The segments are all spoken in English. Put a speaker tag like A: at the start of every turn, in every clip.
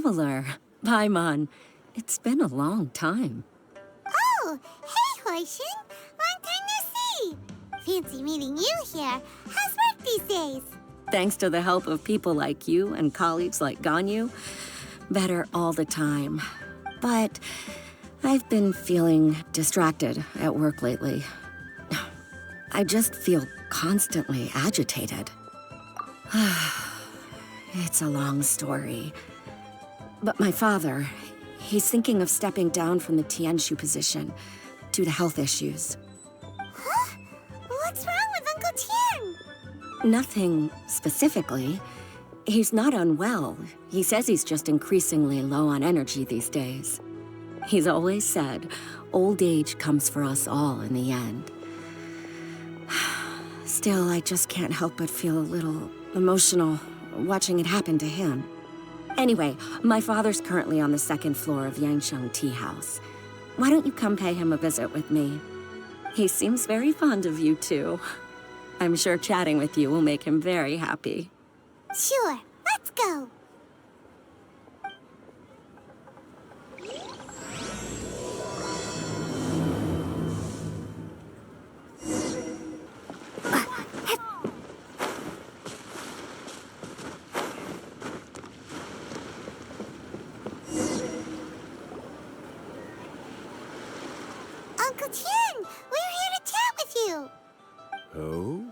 A: traveler. Paimon. It's been a long time.
B: Oh, hey, Huixin. Long time no see. Fancy meeting you here. How's work these days?
A: Thanks to the help of people like you and colleagues like Ganyu, better all the time. But I've been feeling distracted at work lately. I just feel constantly agitated. It's a long story. But my father, he's thinking of stepping down from the Tianshu position due to health issues.
B: Huh? What's wrong with Uncle Tian?
A: Nothing specifically. He's not unwell. He says he's just increasingly low on energy these days. He's always said, old age comes for us all in the end. Still, I just can't help but feel a little emotional watching it happen to him. Anyway, my father's currently on the second floor of Yangsheng Tea House. Why don't you come pay him a visit with me? He seems very fond of you, too. I'm sure chatting with you will make him very happy.
B: Sure, let's go. Uncle Tian, we're here to chat with you.
C: Oh?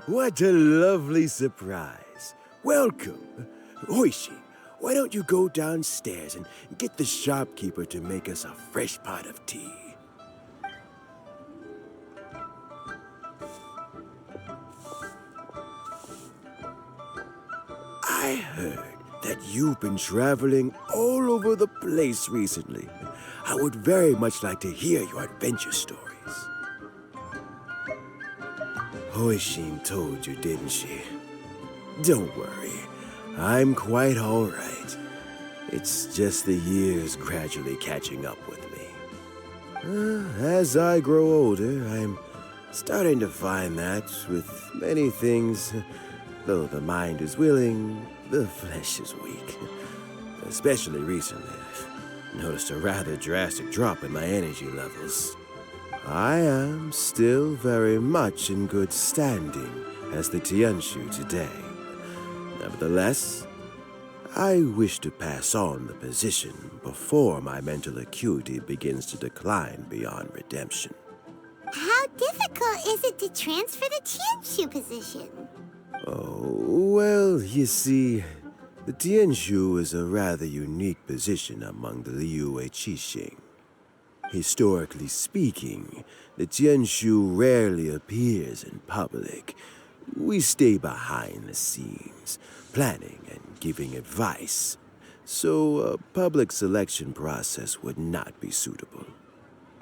C: What a lovely surprise. Welcome. Oishi, why don't you go downstairs and get the shopkeeper to make us a fresh pot of tea? I heard that you've been traveling all over the place recently. I would very much like to hear your adventure stories. Hoishin told you, didn't she? Don't worry, I'm quite all right. It's just the years gradually catching up with me. As I grow older, I'm starting to find that with many things, though the mind is willing, the flesh is weak. Especially recently, I've noticed a rather drastic drop in my energy levels. I am still very much in good standing as the Tianshu today. Nevertheless, I wish to pass on the position before my mental acuity begins to decline beyond redemption.
B: How difficult is it to transfer the Tianshu position?
C: Oh, well, you see, the Tianshu is a rather unique position among the Liyue Qixing. Historically speaking, the Tianshu rarely appears in public. We stay behind the scenes, planning and giving advice, so a public selection process would not be suitable.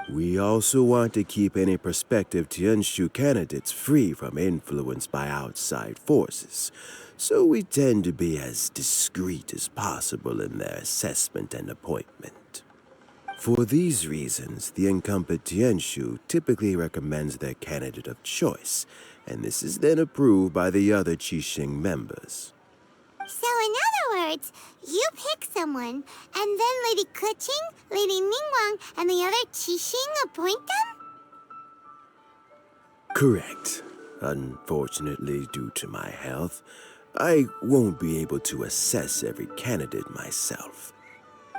C: We also want to keep any prospective Tianshu candidates free from influence by outside forces, so we tend to be as discreet as possible in their assessment and appointment. For these reasons, the incumbent Tianshu typically recommends their candidate of choice, and this is then approved by the other Qixing members.
B: So in other words, you pick someone, and then Lady Keqing, Lady Ningguang, and the other Qixing appoint them?
C: Correct. Unfortunately, due to my health, I won't be able to assess every candidate myself.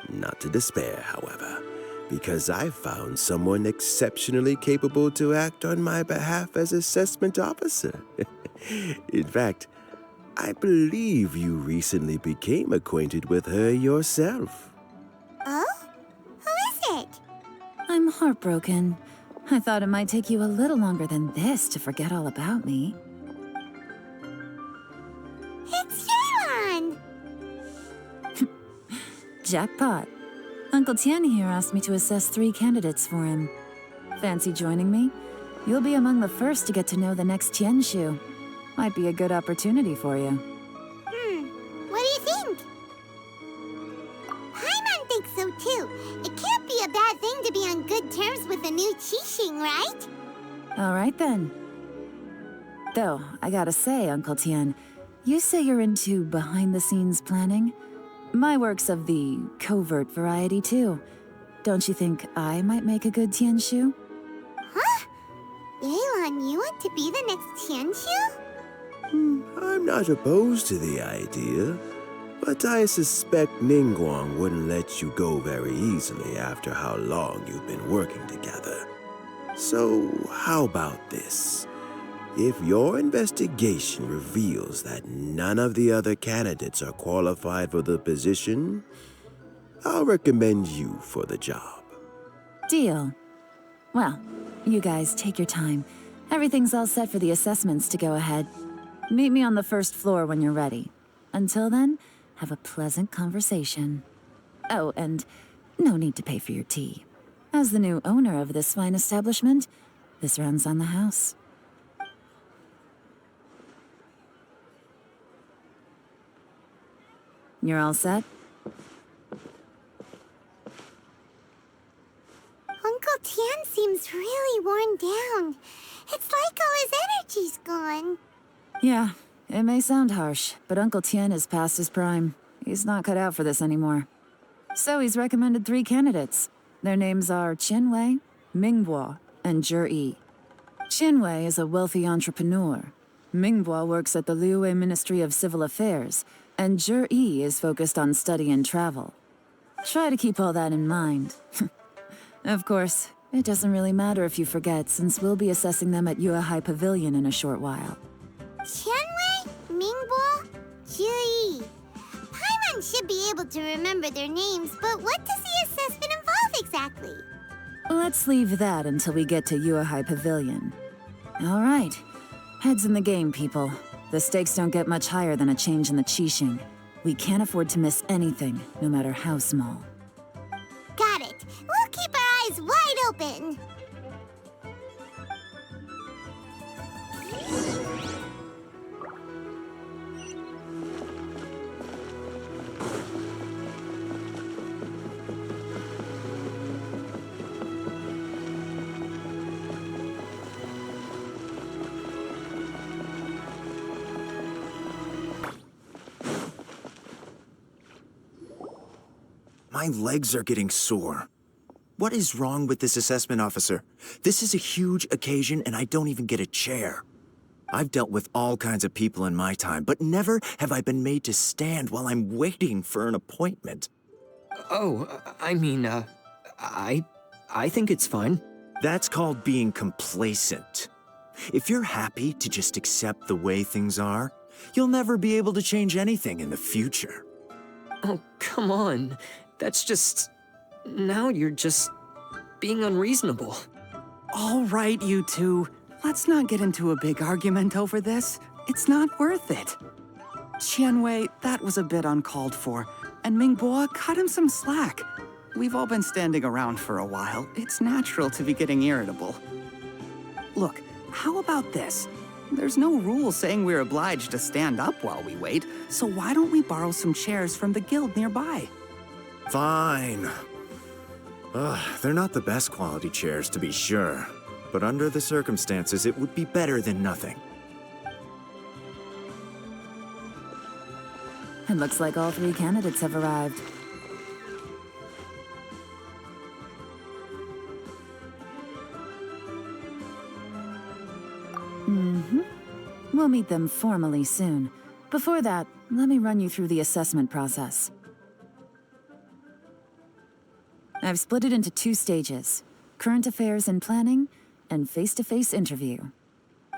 C: Not to despair, however, because I found someone exceptionally capable to act on my behalf as assessment officer. In fact, I believe you recently became acquainted with her yourself.
B: Oh? Who is it?
D: I'm heartbroken. I thought it might take you a little longer than this to forget all about me.
B: It's Yelan!
D: Jackpot. Uncle Tian here asked me to assess 3 candidates for him. Fancy joining me? You'll be among the first to get to know the next Tianshu. Might be a good opportunity for you.
B: What do you think? Paimon thinks so too. It can't be a bad thing to be on good terms with a new Qixing, right?
D: All right then. Though, I gotta say, Uncle Tian, you say you're into behind-the-scenes planning? My work's of the covert variety, too. Don't you think I might make a good Tianshu?
B: Huh? Yelan, you want to be the next Tianshu?
C: I'm not opposed to the idea, but I suspect Ningguang wouldn't let you go very easily after how long you've been working together. So, how about this? If your investigation reveals that none of the other candidates are qualified for the position, I'll recommend you for the job.
D: Deal. Well, you guys take your time. Everything's all set for the assessments to go ahead. Meet me on the first floor when you're ready. Until then, have a pleasant conversation. Oh, and no need to pay for your tea. As the new owner of this fine establishment, this runs on the house. You're all set?
B: Uncle Tian seems really worn down. It's like all his energy's gone.
D: Yeah, it may sound harsh, but Uncle Tian is past his prime. He's not cut out for this anymore. So he's recommended 3 candidates. Their names are Qianwei, Mingbo, and Zhiyi. Qianwei is a wealthy entrepreneur. Mingbo works at the Liyue Ministry of Civil Affairs, and Zhiyi is focused on study and travel. Try to keep all that in mind. Of course, it doesn't really matter if you forget, since we'll be assessing them at Yuehai Pavilion in a short while.
B: Qianwei, Mingbo, Zhiyi. Paimon should be able to remember their names, but what does the assessment involve exactly?
D: Let's leave that until we get to Yuehai Pavilion. All right. Heads in the game, people. The stakes don't get much higher than a change in the Qixing. We can't afford to miss anything, no matter how small.
B: Got it. We'll keep our eyes wide open.
E: My legs are getting sore. What is wrong with this assessment officer? This is a huge occasion and I don't even get a chair. I've dealt with all kinds of people in my time, but never have I been made to stand while I'm waiting for an appointment.
F: Oh, I think it's fine.
E: That's called being complacent. If you're happy to just accept the way things are, you'll never be able to change anything in the future.
F: Oh, come on. That's just... Now you're just being unreasonable.
G: All right, you two. Let's not get into a big argument over this. It's not worth it. Qianwei, that was a bit uncalled for, and Mingbo, cut him some slack. We've all been standing around for a while. It's natural to be getting irritable. Look, how about this? There's no rule saying we're obliged to stand up while we wait, so why don't we borrow some chairs from the guild nearby?
E: Fine. They're not the best quality chairs, to be sure. But under the circumstances, it would be better than nothing.
D: It looks like all 3 candidates have arrived. We'll meet them formally soon. Before that, let me run you through the assessment process. I've split it into 2 stages: current affairs and planning, and face-to-face interview.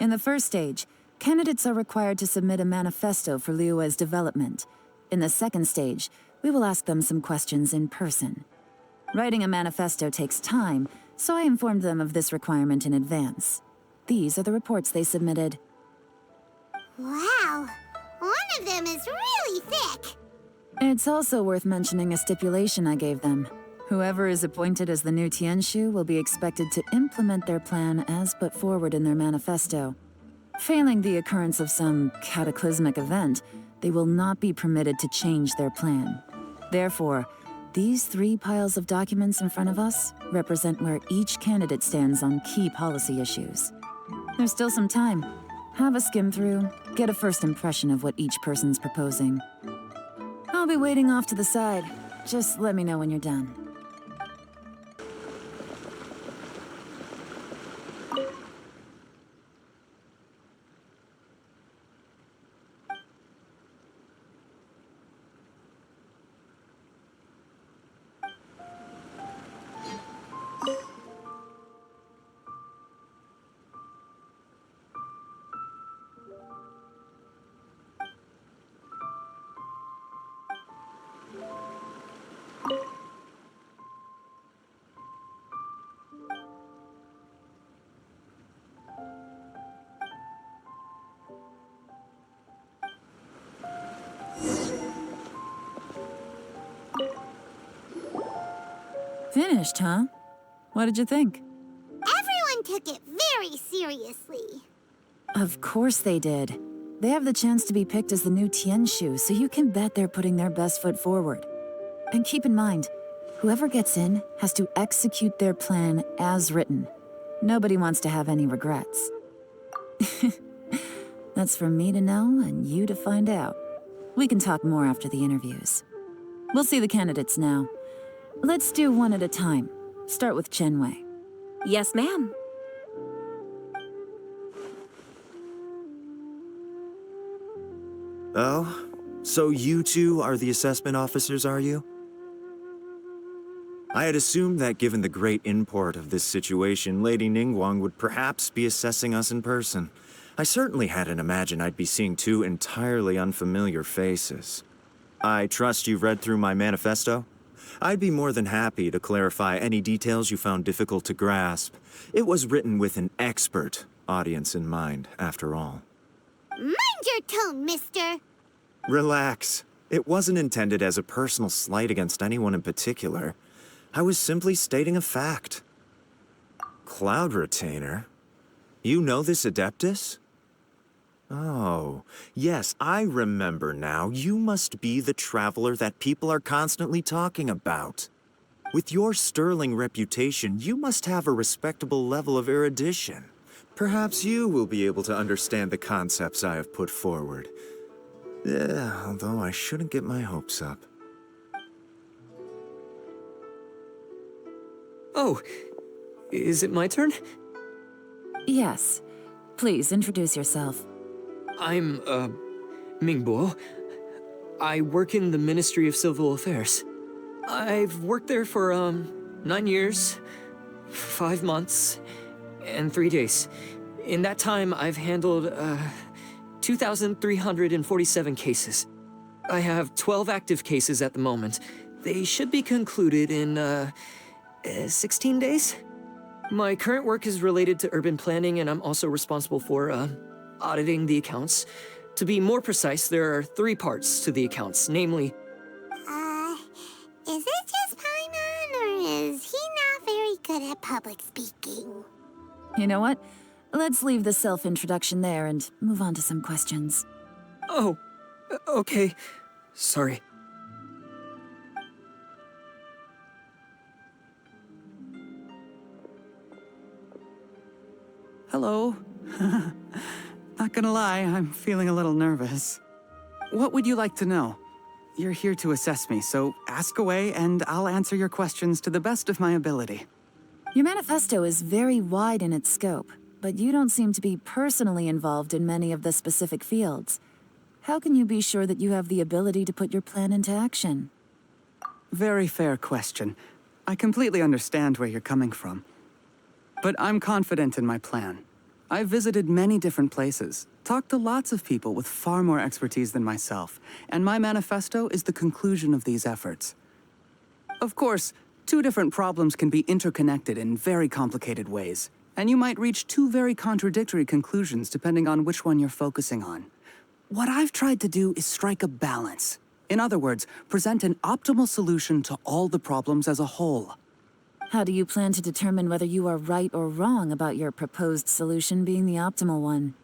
D: In the first stage, candidates are required to submit a manifesto for Liyue's development. In the second stage, we will ask them some questions in person. Writing a manifesto takes time, so I informed them of this requirement in advance. These are the reports they submitted.
B: Wow, one of them is really thick.
D: It's also worth mentioning a stipulation I gave them. Whoever is appointed as the new Tianshu will be expected to implement their plan as put forward in their manifesto. Failing the occurrence of some cataclysmic event, they will not be permitted to change their plan. Therefore, these 3 piles of documents in front of us represent where each candidate stands on key policy issues. There's still some time. Have a skim through, get a first impression of what each person's proposing. I'll be waiting off to the side. Just let me know when you're done. Finished, huh? What did you think?
B: Everyone took it very seriously.
D: Of course they did. They have the chance to be picked as the new Tianshu, so you can bet they're putting their best foot forward. And keep in mind, whoever gets in has to execute their plan as written. Nobody wants to have any regrets. That's for me to know and you to find out. We can talk more after the interviews. We'll see the candidates now. Let's do one at a time. Start with Chenwei.
A: Yes, ma'am.
E: Oh? So you two are the assessment officers, are you? I had assumed that given the great import of this situation, Lady Ningguang would perhaps be assessing us in person. I certainly hadn't imagined I'd be seeing two entirely unfamiliar faces. I trust you've read through my manifesto? I'd be more than happy to clarify any details you found difficult to grasp. It was written with an expert audience in mind, after all.
B: Mind your tone, mister.
E: Relax. It wasn't intended as a personal slight against anyone in particular. I was simply stating a fact. Cloud Retainer? You know this Adeptus? Oh, yes, I remember now. You must be the traveler that people are constantly talking about. With your sterling reputation, you must have a respectable level of erudition. Perhaps you will be able to understand the concepts I have put forward. Although I shouldn't get my hopes up.
F: Oh, is it my turn?
D: Yes. Please introduce yourself.
F: I'm, Mingbo. I work in the Ministry of Civil Affairs. I've worked there for, 9 years, 5 months, and 3 days. In that time, I've handled, 2,347 cases. I have 12 active cases at the moment. They should be concluded in, 16 days? My current work is related to urban planning, and I'm also responsible for, auditing the accounts. To be more precise, there are 3 parts to the accounts, namely...
B: Is it just Paimon, or is he not very good at public speaking?
D: You know what? Let's leave the self-introduction there and move on to some questions.
F: Oh, okay. Sorry.
G: Hello. Not gonna lie, I'm feeling a little nervous. What would you like to know? You're here to assess me, so ask away and I'll answer your questions to the best of my ability.
D: Your manifesto is very wide in its scope, but you don't seem to be personally involved in many of the specific fields. How can you be sure that you have the ability to put your plan into action?
G: Very fair question. I completely understand where you're coming from. But I'm confident in my plan. I've visited many different places, talked to lots of people with far more expertise than myself, and my manifesto is the conclusion of these efforts. Of course, 2 different problems can be interconnected in very complicated ways, and you might reach 2 very contradictory conclusions depending on which one you're focusing on. What I've tried to do is strike a balance. In other words, present an optimal solution to all the problems as a whole.
D: How do you plan to determine whether you are right or wrong about your proposed solution being the optimal one?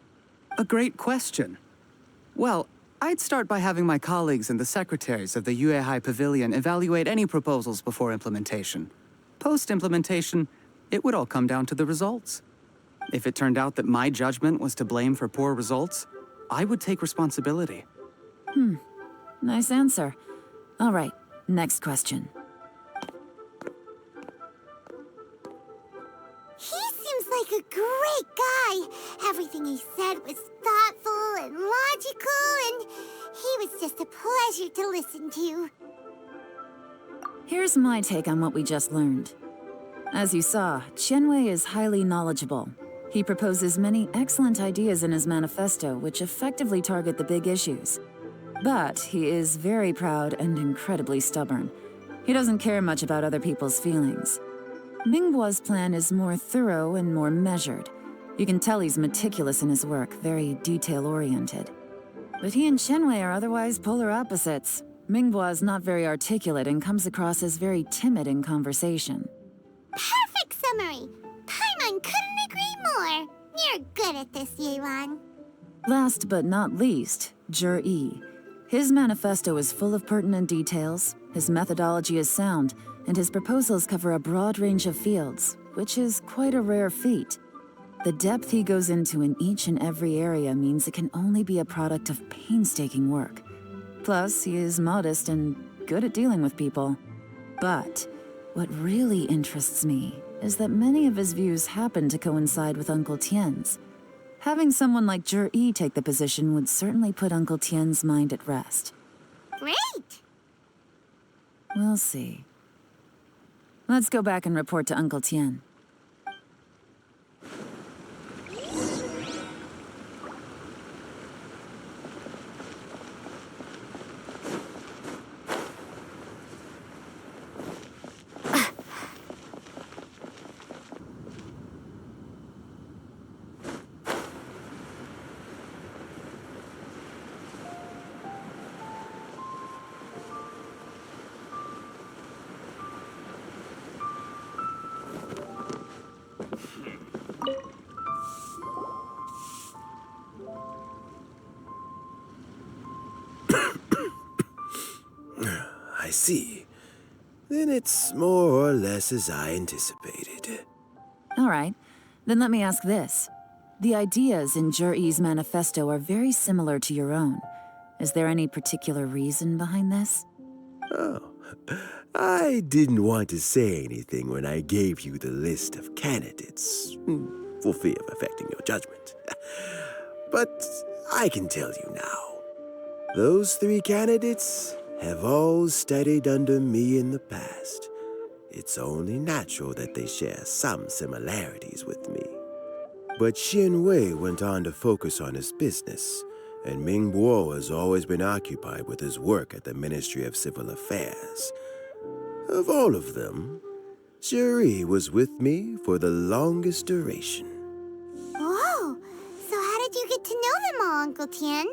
G: A great question. Well, I'd start by having my colleagues and the secretaries of the Yuehai Pavilion evaluate any proposals before implementation. Post-implementation, it would all come down to the results. If it turned out that my judgment was to blame for poor results, I would take responsibility.
D: Nice answer. All right, next question.
B: He seems like a great guy. Everything he said was thoughtful and logical, and he was just a pleasure to listen to.
D: Here's my take on what we just learned. As you saw, Qianwei is highly knowledgeable. He proposes many excellent ideas in his manifesto, which effectively target the big issues. But he is very proud and incredibly stubborn. He doesn't care much about other people's feelings. Mingbo's plan is more thorough and more measured. You can tell he's meticulous in his work, very detail-oriented. But he and Qianwei are otherwise polar opposites. Mingbo is not very articulate and comes across as very timid in conversation.
B: Perfect summary. Paimon couldn't agree more. You're good at this, Yelan.
D: Last but not least, Zhiyi. His manifesto is full of pertinent details, his methodology is sound, and his proposals cover a broad range of fields, which is quite a rare feat. The depth he goes into in each and every area means it can only be a product of painstaking work. Plus, he is modest and good at dealing with people. But what really interests me is that many of his views happen to coincide with Uncle Tian's. Having someone like Zhiyi take the position would certainly put Uncle Tian's mind at rest.
B: Great!
D: We'll see. Let's go back and report to Uncle Tian.
C: I see. Then it's more or less as I anticipated.
D: All right, then let me ask this. The ideas in Zhiyi's manifesto are very similar to your own. Is there any particular reason behind this?
C: Oh, I didn't want to say anything when I gave you the list of candidates, for fear of affecting your judgment. But I can tell you now. Those 3 candidates have all studied under me in the past. It's only natural that they share some similarities with me. But Qianwei went on to focus on his business, and Mingbo has always been occupied with his work at the Ministry of Civil Affairs. Of all of them, Zhiyi was with me for the longest duration.
B: Whoa! So how did you get to know them all, Uncle Tian?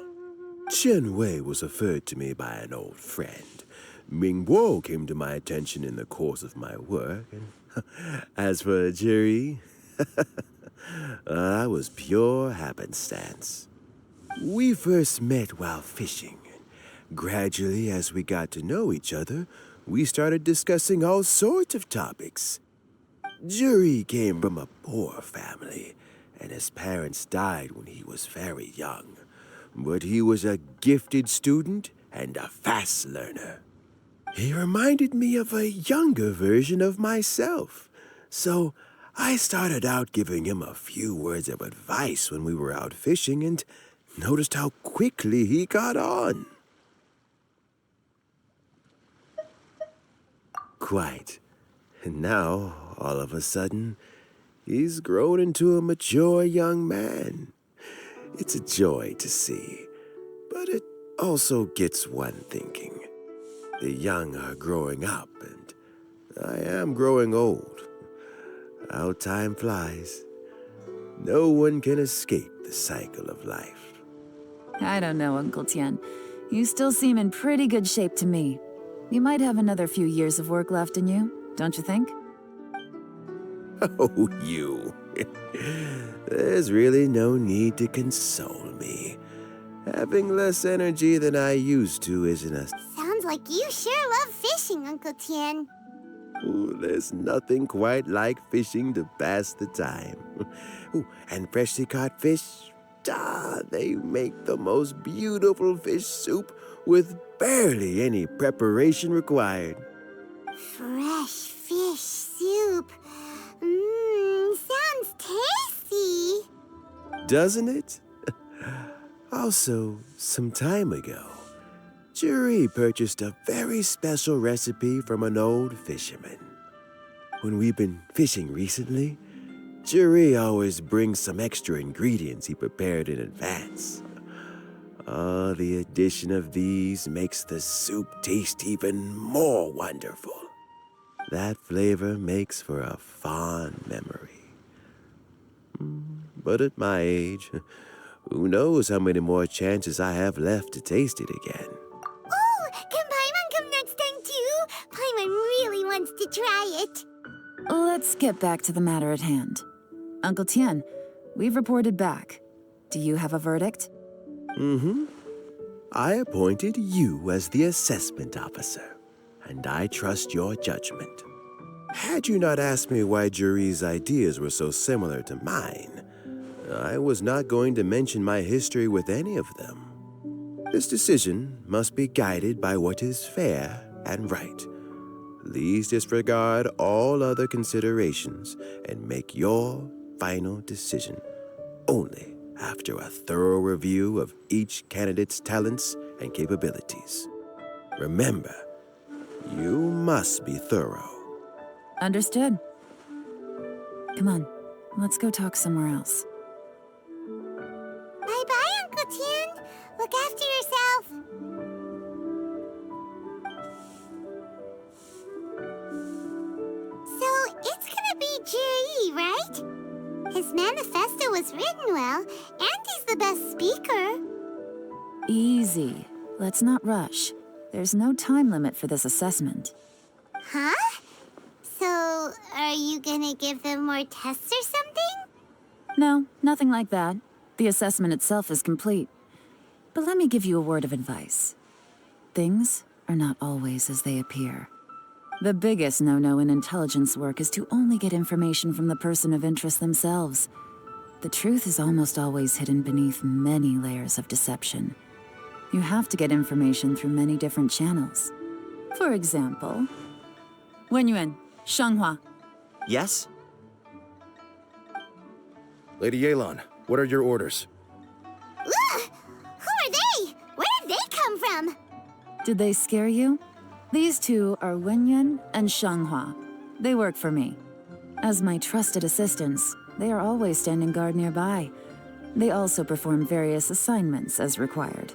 C: Qianwei was referred to me by an old friend. Mingbo came to my attention in the course of my work, and as for Zhiyi, that was pure happenstance. We first met while fishing. Gradually, as we got to know each other, we started discussing all sorts of topics. Zhiyi came from a poor family, and his parents died when he was very young. But he was a gifted student and a fast learner. He reminded me of a younger version of myself, so I started out giving him a few words of advice when we were out fishing and noticed how quickly he got on. Quite. And now, all of a sudden, he's grown into a mature young man. It's a joy to see, but it also gets one thinking. The young are growing up, and I am growing old. How time flies. No one can escape the cycle of life.
D: I don't know, Uncle Tian. You still seem in pretty good shape to me. You might have another few years of work left in you, don't you think?
C: Oh, you. There's really no need to console me. Having less energy than I used to isn't a...
B: Sounds like you sure love fishing, Uncle Tian.
C: Ooh, there's nothing quite like fishing to pass the time. Ooh, and freshly caught fish, they make the most beautiful fish soup with barely any preparation required.
B: Fresh fish soup. Sounds tasty.
C: Doesn't it? Also, some time ago, Zhiyi purchased a very special recipe from an old fisherman. When we've been fishing recently, Zhiyi always brings some extra ingredients he prepared in advance. The addition of these makes the soup taste even more wonderful. That flavor makes for a fond memory. But at my age, who knows how many more chances I have left to taste it again.
B: Oh, can Paimon come next time too? Paimon really wants to try it.
D: Let's get back to the matter at hand. Uncle Tian, we've reported back. Do you have a verdict?
C: I appointed you as the assessment officer, and I trust your judgment. Had you not asked me why Zhiyi's ideas were so similar to mine, I was not going to mention my history with any of them. This decision must be guided by what is fair and right. Please disregard all other considerations and make your final decision only after a thorough review of each candidate's talents and capabilities. Remember, you must be thorough.
D: Understood. Come on, let's go talk somewhere else.
B: Bye-bye, Uncle Tian. Look after yourself. So, it's gonna be Zhiyi, right? His manifesto was written well, and he's the best speaker.
D: Easy. Let's not rush. There's no time limit for this assessment.
B: Huh? So, are you gonna give them more tests or something?
D: No, nothing like that. The assessment itself is complete. But let me give you a word of advice. Things are not always as they appear. The biggest no-no in intelligence work is to only get information from the person of interest themselves. The truth is almost always hidden beneath many layers of deception. You have to get information through many different channels. For example, Wenyuan, Shanghua.
E: Yes?
H: Lady Yelan, what are your orders?
B: Ugh! Who are they? Where did they come from?
D: Did they scare you? These two are Wenyuan and Shanghua. They work for me. As my trusted assistants, they are always standing guard nearby. They also perform various assignments as required.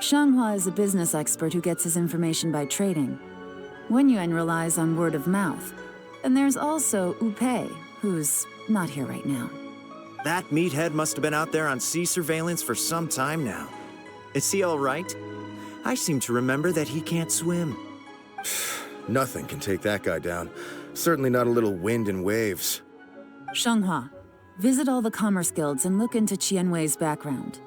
D: Shanghua is a business expert who gets his information by trading. Wenyuan relies on word of mouth. And there's also Upei, who's not here right now.
E: That meathead must have been out there on sea surveillance for some time now. Is he all right? I seem to remember that he can't swim.
H: Nothing can take that guy down. Certainly not a little wind and waves.
D: Shanghua, visit all the commerce guilds and look into Qianwei's background.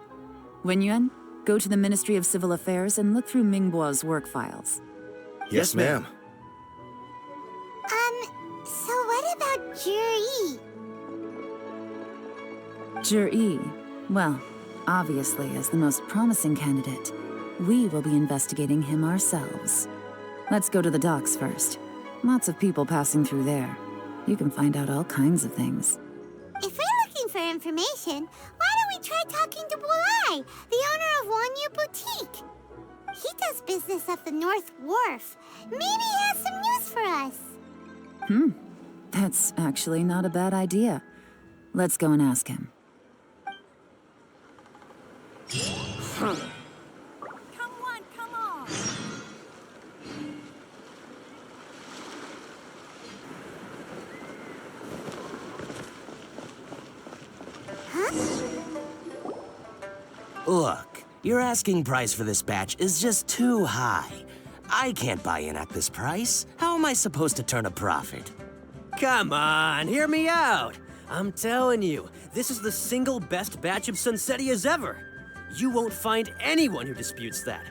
D: Wenyuan, go to the Ministry of Civil Affairs and look through Mingbo's work files.
H: Yes, ma'am.
B: So what about Zhiyi?
D: Zhiyi, well, obviously as the most promising candidate, we will be investigating him ourselves. Let's go to the docks first. Lots of people passing through there. You can find out all kinds of things.
B: If we're looking for information, why don't we try talking to Bulai, the owner of Wanyu Boutique? He does business at the North Wharf. Maybe he has some news for us.
D: That's actually not a bad idea. Let's go and ask him.
I: Come on.
J: Look, your asking price for this batch is just too high. I can't buy in at this price. How am I supposed to turn a profit?
I: Come on, hear me out. I'm telling you, this is the single best batch of Sunsettias ever. You won't find anyone who disputes that.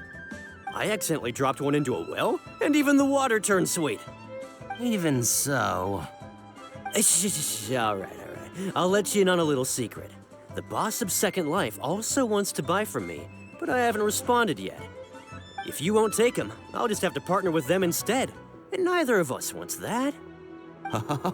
I: I accidentally dropped one into a well, and even the water turned sweet.
J: Even so...
I: All right. I'll let you in on a little secret. The boss of Second Life also wants to buy from me, but I haven't responded yet. If you won't take him, I'll just have to partner with them instead. And neither of us wants that.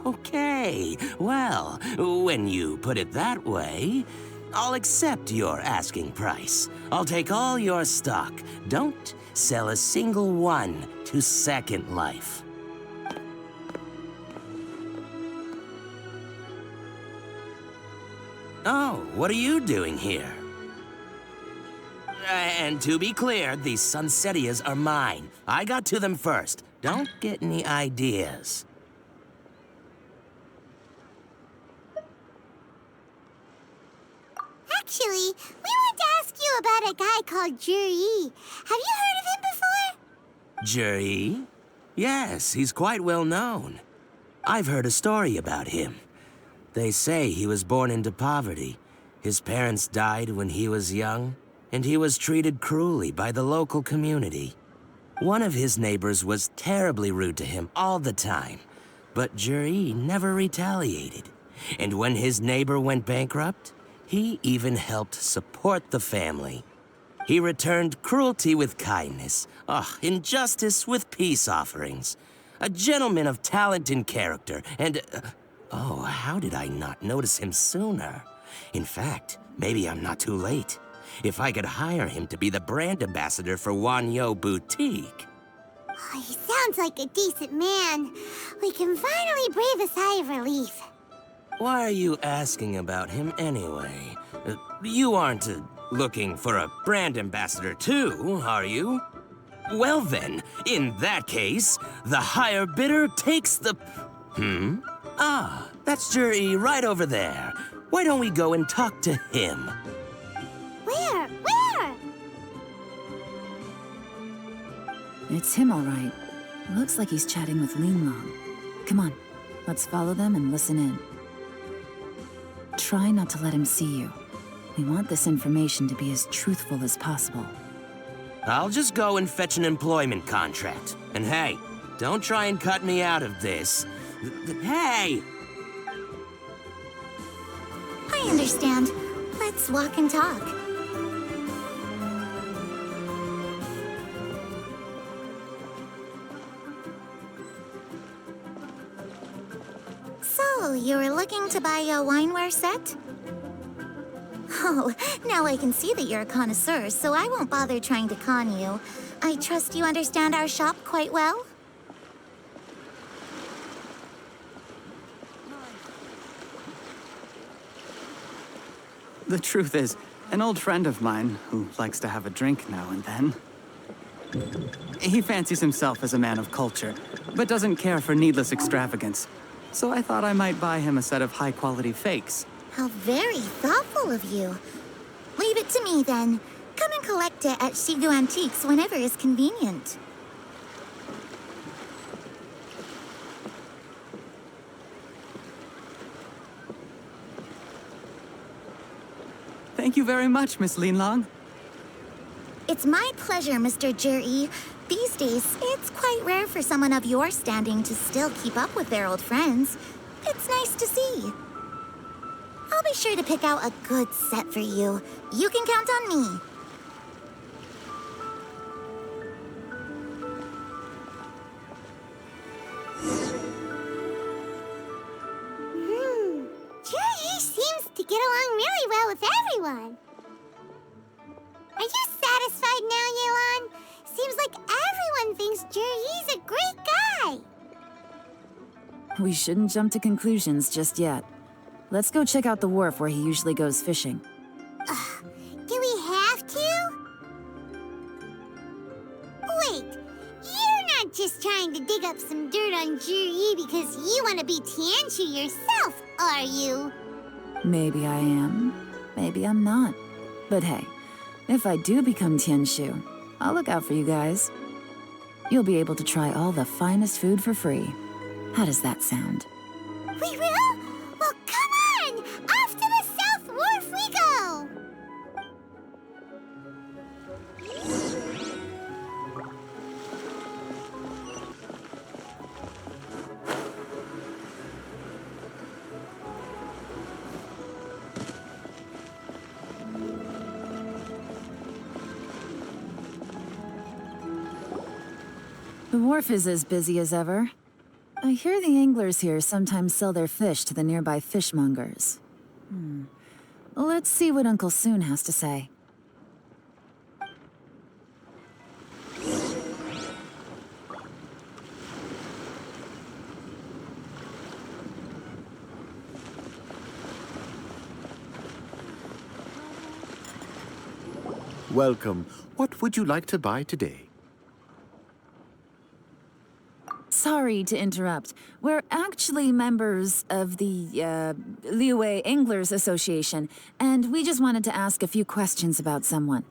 J: Okay, well, when you put it that way, I'll accept your asking price. I'll take all your stock. Don't sell a single one to Second Life. Oh, what are you doing here? And to be clear, these Sunsetias are mine. I got to them first. Don't get any ideas.
B: Actually, we want to ask you about a guy called Zhiyi. Have you heard of him before?
J: Zhiyi? Yes, he's quite well known. I've heard a story about him. They say he was born into poverty. His parents died when he was young, and he was treated cruelly by the local community. One of his neighbors was terribly rude to him all the time, but Zhiyi never retaliated. And when his neighbor went bankrupt, he even helped support the family. He returned cruelty with kindness, injustice with peace offerings. A gentleman of talent and character, and... oh, how did I not notice him sooner? In fact, maybe I'm not too late. If I could hire him to be the brand ambassador for Wanyo Boutique.
B: Oh, he sounds like a decent man. We can finally breathe a sigh of relief.
J: Why are you asking about him anyway? You aren't looking for a brand ambassador too, are you? Well then, in that case, the higher bidder takes the... Ah, that's Zhiyi right over there. Why don't we go and talk to him?
B: Where? Where?
D: It's him, all right. Looks like he's chatting with Yelan. Come on, let's follow them and listen in. Try not to let him see you. We want this information to be as truthful as possible.
J: I'll just go and fetch an employment contract. And hey, don't try and cut me out of this. Hey!
B: I understand. Let's walk and talk. So, you were looking to buy a wineware set? Oh, now I can see that you're a connoisseur, so I won't bother trying to con you. I trust you understand our shop quite well?
G: The truth is, an old friend of mine, who likes to have a drink now and then, he fancies himself as a man of culture, but doesn't care for needless extravagance. So I thought I might buy him a set of high-quality fakes.
B: How very thoughtful of you. Leave it to me, then. Come and collect it at Shigu Antiques whenever is convenient.
G: Thank you very much, Miss Yelan.
B: It's my pleasure, Mr. Zhiyi. These days, it's quite rare for someone of your standing to still keep up with their old friends. It's nice to see. I'll be sure to pick out a good set for you. You can count on me. Zhiyi seems to get along really well with everyone. Are you satisfied now, Yelan? Seems like everyone thinks Zhiyi's a great guy.
D: We shouldn't jump to conclusions just yet. Let's go check out the wharf where he usually goes fishing.
B: Do we have to? Wait, you're not just trying to dig up some dirt on Zhiyi because you want to be Tianshu yourself, are you?
D: Maybe I am, maybe I'm not. But hey, if I do become Tianshu, I'll look out for you guys. You'll be able to try all the finest food for free. How does that sound?
B: We will? Well, come on! Off to the South Wharf we go!
D: The wharf is as busy as ever. I hear the anglers here sometimes sell their fish to the nearby fishmongers. Let's see what Uncle Soon has to say.
K: Welcome. What would you like to buy today?
D: Sorry to interrupt. We're actually members of the, Liyue Anglers Association, and we just wanted to ask a few questions about someone.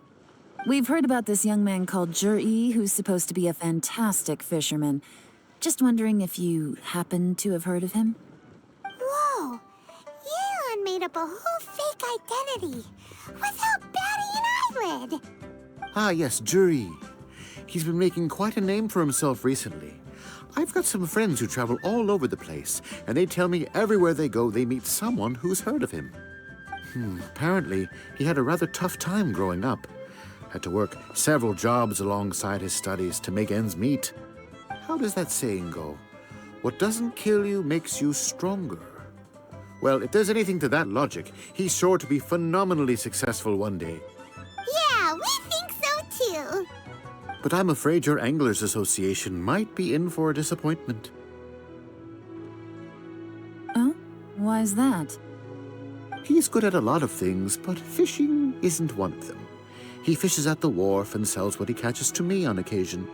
D: We've heard about this young man called Zhiyi, who's supposed to be a fantastic fisherman. Just wondering if you happen to have heard of him?
B: Whoa! Yelan made up a whole fake identity without batting an eyelid!
K: Ah, yes, Zhiyi. He's been making quite a name for himself recently. I've got some friends who travel all over the place, and they tell me everywhere they go they meet someone who's heard of him. Apparently, he had a rather tough time growing up. Had to work several jobs alongside his studies to make ends meet. How does that saying go? What doesn't kill you makes you stronger. Well, if there's anything to that logic, he's sure to be phenomenally successful one day.
B: Yeah, we think so too!
K: But I'm afraid your Anglers Association might be in for a disappointment.
D: Oh? Why's that?
K: He's good at a lot of things, but fishing isn't one of them. He fishes at the wharf and sells what he catches to me on occasion.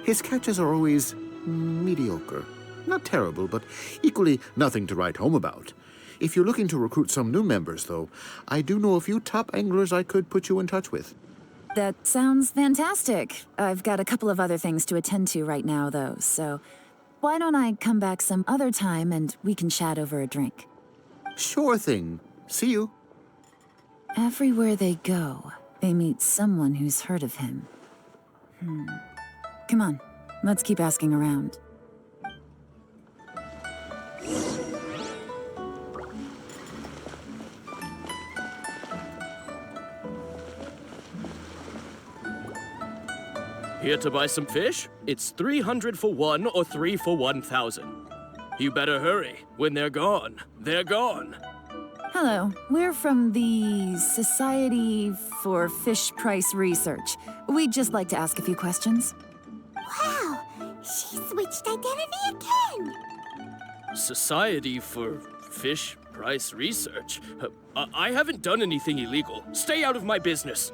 K: His catches are always mediocre. Not terrible, but equally nothing to write home about. If you're looking to recruit some new members, though, I do know a few top anglers I could put you in touch with.
D: That sounds fantastic. I've got a couple of other things to attend to right now, though, so why don't I come back some other time and we can chat over a drink?
K: Sure thing. See you.
D: Everywhere they go, they meet someone who's heard of him. Come on, let's keep asking around.
L: Here to buy some fish? It's 300 for one or 3 for 1,000. You better hurry. When they're gone, they're gone.
D: Hello, we're from the Society for Fish Price Research. We'd just like to ask a few questions.
B: Wow, she switched identity again!
L: Society for Fish Price Research? I haven't done anything illegal. Stay out of my business.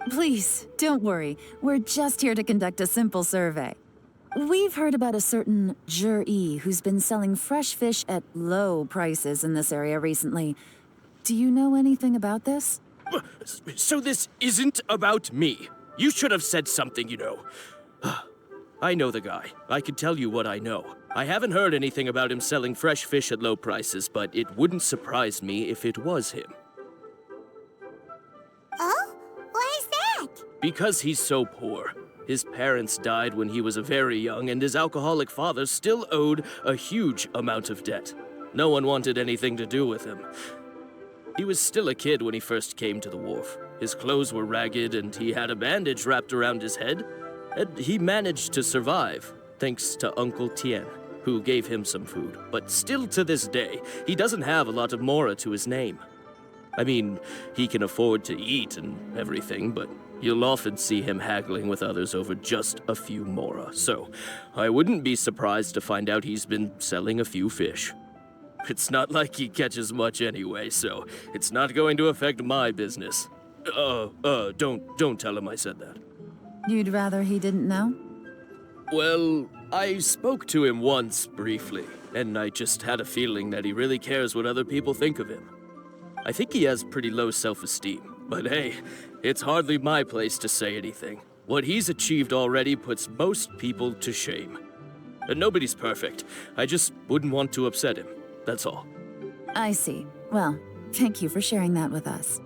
D: Please, don't worry. We're just here to conduct a simple survey. We've heard about a certain Zhiyi who's been selling fresh fish at low prices in this area recently. Do you know anything about this?
L: So this isn't about me. You should have said something, you know. I know the guy. I can tell you what I know. I haven't heard anything about him selling fresh fish at low prices, but it wouldn't surprise me if it was him.
B: Oh? Why is that?
L: Because he's so poor. His parents died when he was very young, and his alcoholic father still owed a huge amount of debt. No one wanted anything to do with him. He was still a kid when he first came to the wharf. His clothes were ragged, and he had a bandage wrapped around his head. And he managed to survive, thanks to Uncle Tian, who gave him some food. But still to this day, he doesn't have a lot of mora to his name. I mean, he can afford to eat and everything, but you'll often see him haggling with others over just a few mora. So, I wouldn't be surprised to find out he's been selling a few fish. It's not like he catches much anyway, so it's not going to affect my business. Don't tell him I said that.
D: You'd rather he didn't know?
L: Well, I spoke to him once, briefly, and I just had a feeling that he really cares what other people think of him. I think he has pretty low self-esteem, but hey, it's hardly my place to say anything. What he's achieved already puts most people to shame. And nobody's perfect. I just wouldn't want to upset him, that's all.
D: I see. Well, thank you for sharing that with us.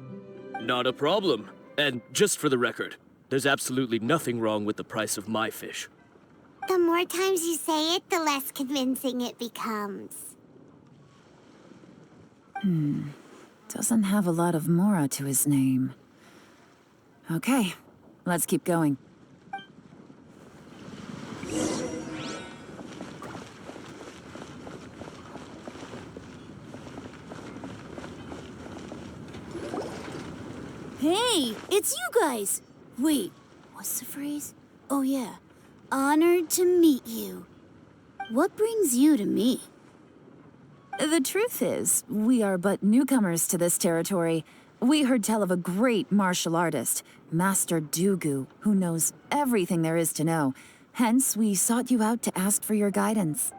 L: Not a problem. And just for the record, there's absolutely nothing wrong with the price of my fish.
B: The more times you say it, the less convincing it becomes.
D: Doesn't have a lot of mora to his name. Okay, let's keep going.
M: Hey, it's you guys! Wait, what's the phrase? Oh yeah, honored to meet you. What brings you to me?
D: The truth is, we are but newcomers to this territory. We heard tell of a great martial artist, Master Dugu, who knows everything there is to know. Hence, we sought you out to ask for your guidance.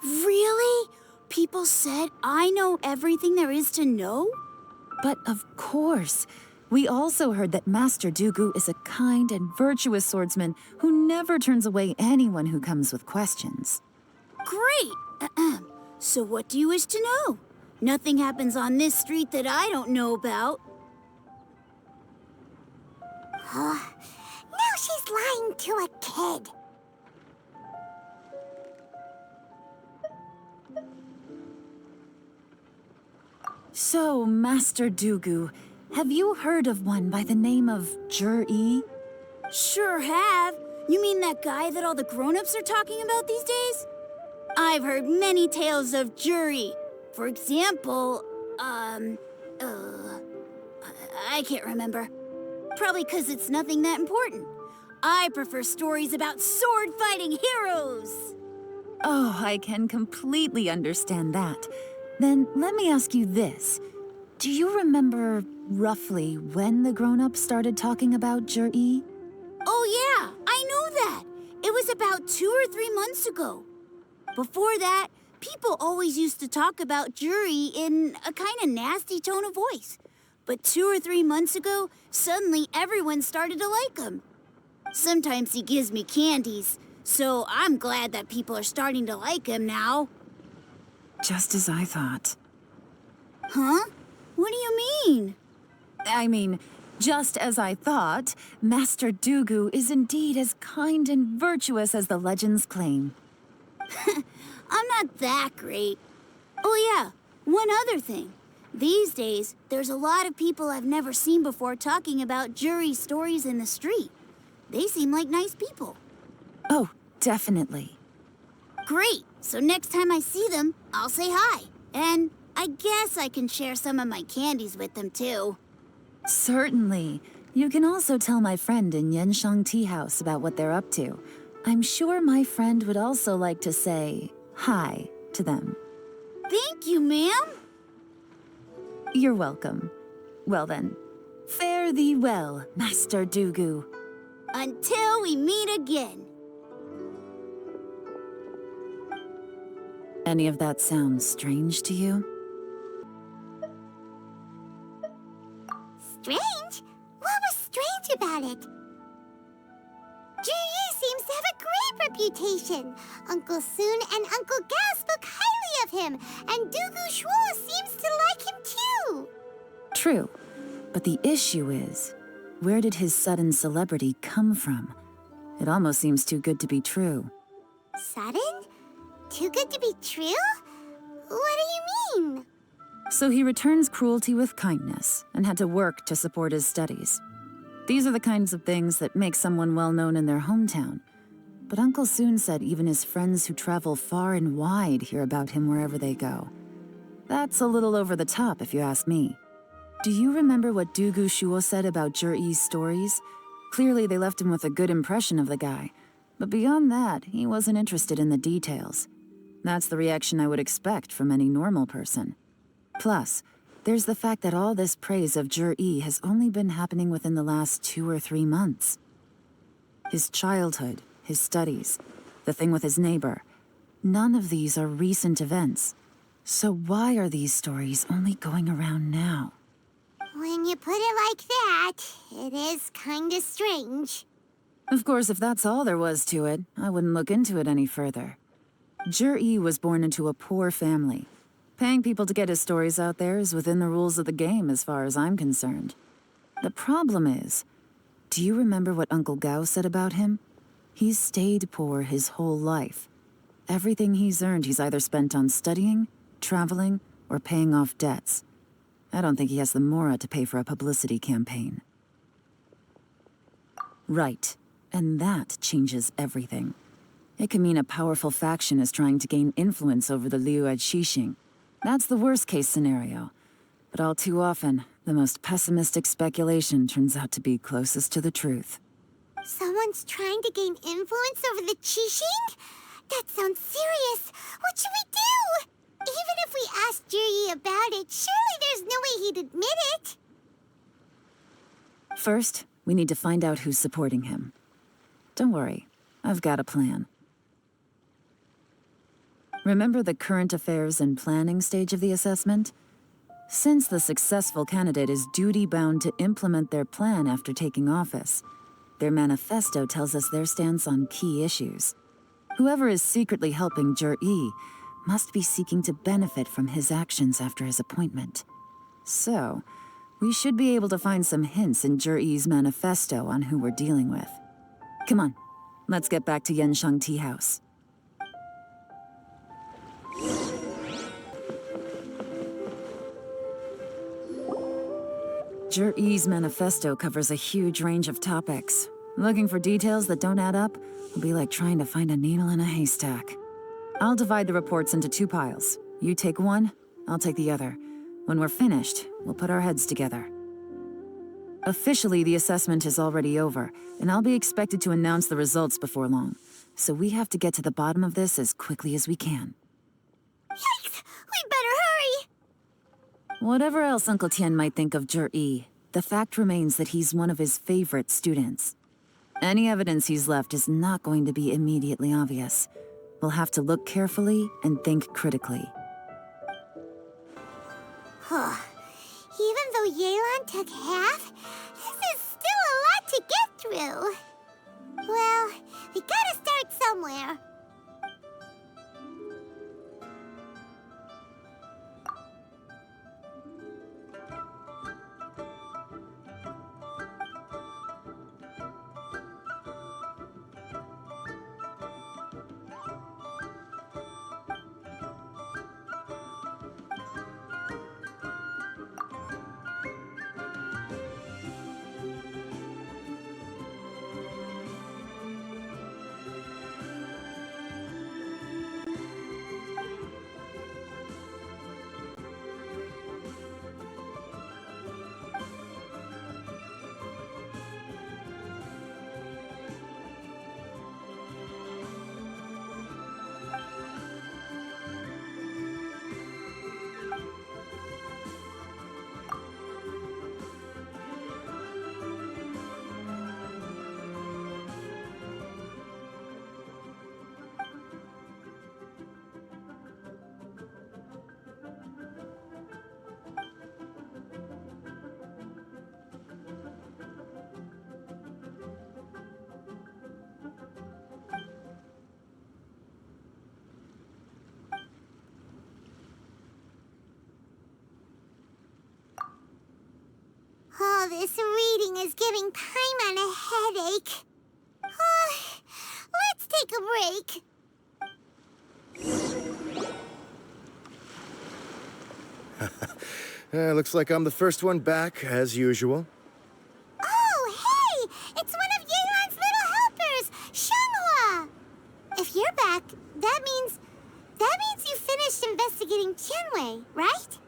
M: Really? People said I know everything there is to know?
D: But of course. We also heard that Master Dugu is a kind and virtuous swordsman who never turns away anyone who comes with questions.
M: Great! So what do you wish to know? Nothing happens on this street that I don't know about.
B: Now she's lying to a kid.
D: So, Master Dugu, have you heard of one by the name of Zhiyi?
M: Sure have. You mean that guy that all the grown-ups are talking about these days? I've heard many tales of Zhiyi. For example, I can't remember. Probably because it's nothing that important. I prefer stories about sword-fighting heroes.
D: Oh, I can completely understand that. Then let me ask you this. Do you remember roughly when the grown-ups started talking about Zhiyi?
M: Oh yeah, I know that. It was about 2 or 3 months ago. Before that, people always used to talk about Zhiyi in a kind of nasty tone of voice. But 2 or 3 months ago, suddenly everyone started to like him. Sometimes he gives me candies, so I'm glad that people are starting to like him now.
D: Just as I thought.
M: Huh? What do you mean?
D: I mean, just as I thought, Master Dugu is indeed as kind and virtuous as the legends claim.
M: I'm not that great. Oh yeah, one other thing. These days, there's a lot of people I've never seen before talking about Zhiyi stories in the street. They seem like nice people.
D: Oh, definitely.
M: Great! So next time I see them, I'll say hi. And I guess I can share some of my candies with them too.
D: Certainly. You can also tell my friend in Yenshang Tea House about what they're up to. I'm sure my friend would also like to say hi to them.
M: Thank you, ma'am.
D: You're welcome. Well then, fare thee well, Master Dugu.
M: Until we meet again.
D: Any of that sound strange to you?
B: Strange? What was strange about it? Zhiyi seems to have a great reputation. Uncle Soon and Uncle Gao spoke highly of him, and Dugu Shuo seems to like him too.
D: True, but the issue is, where did his sudden celebrity come from? It almost seems too good to be true.
B: Sudden? Too good to be true? What do you mean?
D: So he returns cruelty with kindness and had to work to support his studies. These are the kinds of things that make someone well known in their hometown. But Uncle Soon said even his friends who travel far and wide hear about him wherever they go. That's a little over the top, if you ask me. Do you remember what Dugu Shuo said about Zhiyi's stories? Clearly they left him with a good impression of the guy. But beyond that, he wasn't interested in the details. That's the reaction I would expect from any normal person. Plus, there's the fact that all this praise of Zhiyi has only been happening within the last 2 or 3 months. His childhood, his studies, the thing with his neighbor, none of these are recent events. So why are these stories only going around now?
B: When you put it like that, it is kinda strange.
D: Of course, if that's all there was to it, I wouldn't look into it any further. Zhiyi was born into a poor family. Paying people to get his stories out there is within the rules of the game as far as I'm concerned. The problem is, do you remember what Uncle Gao said about him? He's stayed poor his whole life. Everything he's earned he's either spent on studying, traveling, or paying off debts. I don't think he has the mora to pay for a publicity campaign. Right, and that changes everything. It can mean a powerful faction is trying to gain influence over the Liu at Xixing. That's the worst-case scenario. But all too often, The most pessimistic speculation turns out to be closest to the truth.
B: Someone's trying to gain influence over the Qixing? That sounds serious. What should we do? Even if we asked Zhiyi about it, surely there's no way he'd admit it.
D: First, we need to find out who's supporting him. Don't worry, I've got a plan. Remember the current affairs and planning stage of the assessment? Since the successful candidate is duty-bound to implement their plan after taking office, their manifesto tells us their stance on key issues. Whoever is secretly helping Zhiyi must be seeking to benefit from his actions after his appointment. So, we should be able to find some hints in Zhiyi's manifesto on who we're dealing with. Come on, let's get back to Yanshang Tea House. Zhiyi's manifesto covers a huge range of topics. Looking for details that don't add up will be like trying to find a needle in a haystack. I'll divide the reports into 2 piles. You take one, I'll take the other. When we're finished, we'll put our heads together. Officially, the assessment is already over, and I'll be expected to announce the results before long. So we have to get to the bottom of this as quickly as we can.
B: Yikes! We better hurry!
D: Whatever else Uncle Tian might think of Zhiyi, the fact remains that he's one of his favorite students. Any evidence he's left is not going to be immediately obvious. We'll have to look carefully and think critically.
B: Even though Yelan took half, this is still a lot to get through. Well, we gotta start somewhere. Oh, this reading is giving Paimon a headache. Let's take a break.
H: Looks like I'm the first one back, as usual.
B: Oh, hey! It's one of Yelan's little helpers, Shanghua! If you're back, that means you finished investigating Tianwei, right?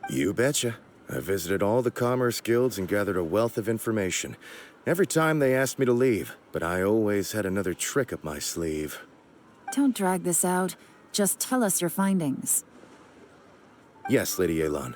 H: You betcha. I visited all the commerce guilds and gathered a wealth of information. Every time they asked me to leave, but I always had another trick up my sleeve.
D: Don't drag this out. Just tell us your findings.
H: Yes, Lady Yelan.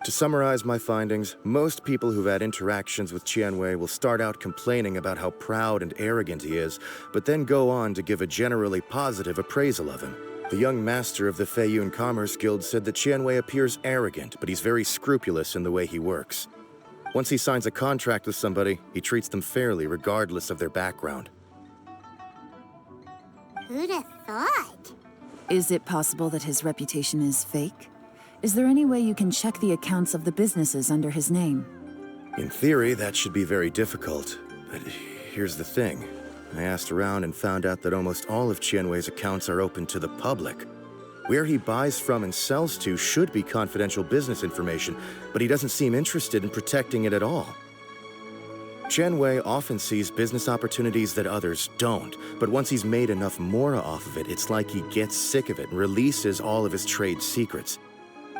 H: To summarize my findings, most people who've had interactions with Tianwei will start out complaining about how proud and arrogant he is, but then go on to give a generally positive appraisal of him. The young master of the Feiyun Commerce Guild said that Tianwei appears arrogant, but he's very scrupulous in the way he works. Once he signs a contract with somebody, he treats them fairly regardless of their background.
B: Who'd have thought?
D: Is it possible that his reputation is fake? Is there any way you can check the accounts of the businesses under his name?
H: In theory, that should be very difficult. But here's the thing. I asked around and found out that almost all of Tianwei's accounts are open to the public. Where he buys from and sells to should be confidential business information, but he doesn't seem interested in protecting it at all. Tianwei often sees business opportunities that others don't, but once he's made enough mora off of it, it's like he gets sick of it and releases all of his trade secrets.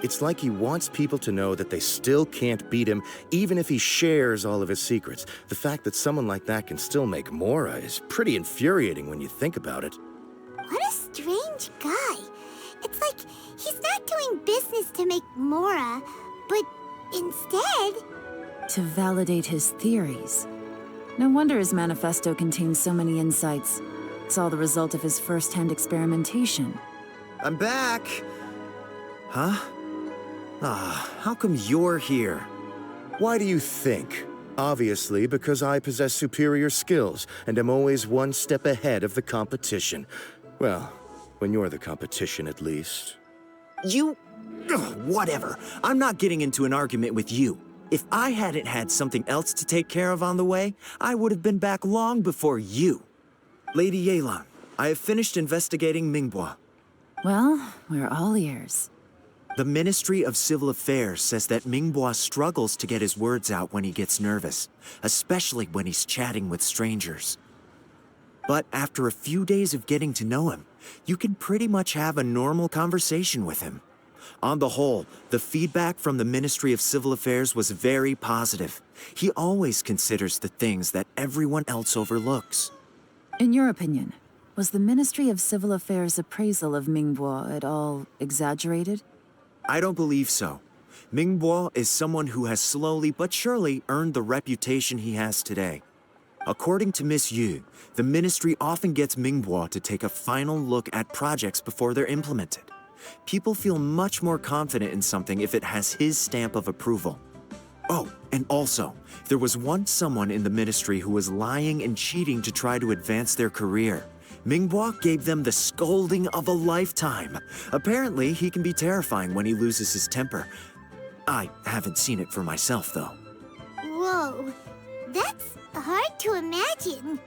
H: It's like he wants people to know that they still can't beat him, even if he shares all of his secrets. The fact that someone like that can still make Mora is pretty infuriating when you think about it.
B: What a strange guy. It's like he's not doing business to make Mora, but instead...
D: To validate his theories. No wonder his manifesto contains so many insights. It's all the result of his first-hand experimentation.
E: I'm back! Huh? How come you're here?
H: Why do you think? Obviously, because I possess superior skills and am always one step ahead of the competition. Well, when you're the competition, at least.
E: You... whatever. I'm not getting into an argument with you. If I hadn't had something else to take care of on the way, I would have been back long before you. Lady Yelan, I have finished investigating Mingbo.
D: Well, we're all ears.
E: The Ministry of Civil Affairs says that Mingbo struggles to get his words out when he gets nervous, especially when he's chatting with strangers. But after a few days of getting to know him, you can pretty much have a normal conversation with him. On the whole, the feedback from the Ministry of Civil Affairs was very positive. He always considers the things that everyone else overlooks.
D: In your opinion, was the Ministry of Civil Affairs' appraisal of Mingbo at all exaggerated?
E: I don't believe so. Mingbo is someone who has slowly but surely earned the reputation he has today. According to Miss Yu, the ministry often gets Mingbo to take a final look at projects before they're implemented. People feel much more confident in something if it has his stamp of approval. Oh, and also, there was once someone in the ministry who was lying and cheating to try to advance their career. Mingbo gave them the scolding of a lifetime. Apparently, he can be terrifying when he loses his temper. I haven't seen it for myself, though.
B: Whoa, that's hard to imagine.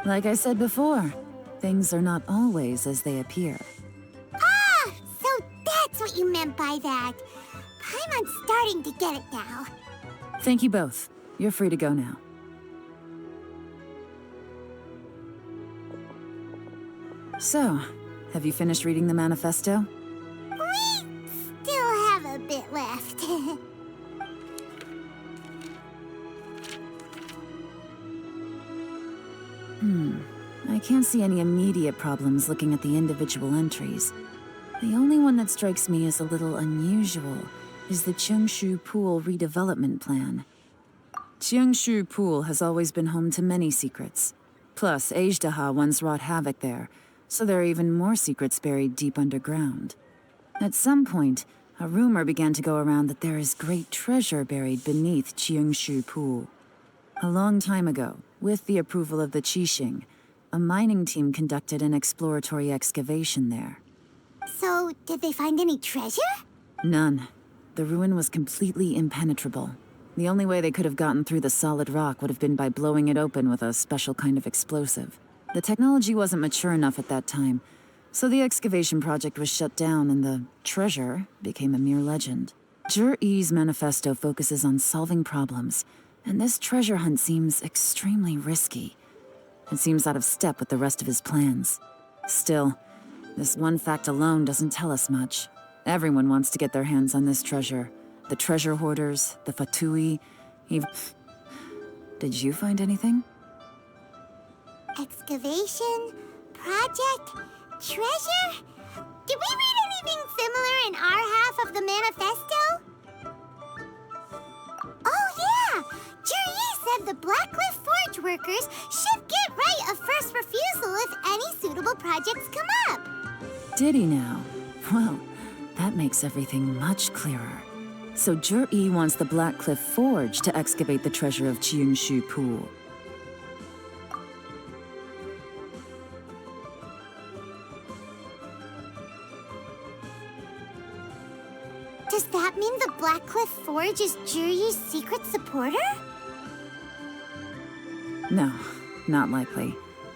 D: Like I said before, things are not always as they appear.
B: Ah, so that's what you meant by that. I'm starting to get it now.
D: Thank you both. You're free to go now. So, have you finished reading the manifesto?
B: We still have a bit left.
D: I can't see any immediate problems looking at the individual entries. The only one that strikes me as a little unusual is the Qingxu Pool redevelopment plan. Qingxu Pool has always been home to many secrets. Plus, Ajdaha once wrought havoc there, so there are even more secrets buried deep underground. At some point, a rumor began to go around that there is great treasure buried beneath Qingxu Pool. A long time ago, with the approval of the Qixing, a mining team conducted an exploratory excavation there.
B: So, did they find any treasure?
D: None. The ruin was completely impenetrable. The only way they could have gotten through the solid rock would have been by blowing it open with a special kind of explosive. The technology wasn't mature enough at that time, so the excavation project was shut down and the treasure became a mere legend. Zhiyi's manifesto focuses on solving problems, and this treasure hunt seems extremely risky. It seems out of step with the rest of his plans. Still, this one fact alone doesn't tell us much. Everyone wants to get their hands on this treasure. The treasure hoarders, the Fatui, even... Did you find anything?
B: Excavation? Project? Treasure? Did we read anything similar in our half of the manifesto? Oh yeah! Zhiyi said the Blackcliff Forge workers should get right of first refusal if any suitable projects come up.
D: Did he now? Well, that makes everything much clearer. So Zhiyi wants the Blackcliff Forge to excavate the treasure of Qingxu Pool.
B: Does that mean the Blackcliff Forge is Zhiyi's secret supporter?
D: No, not likely.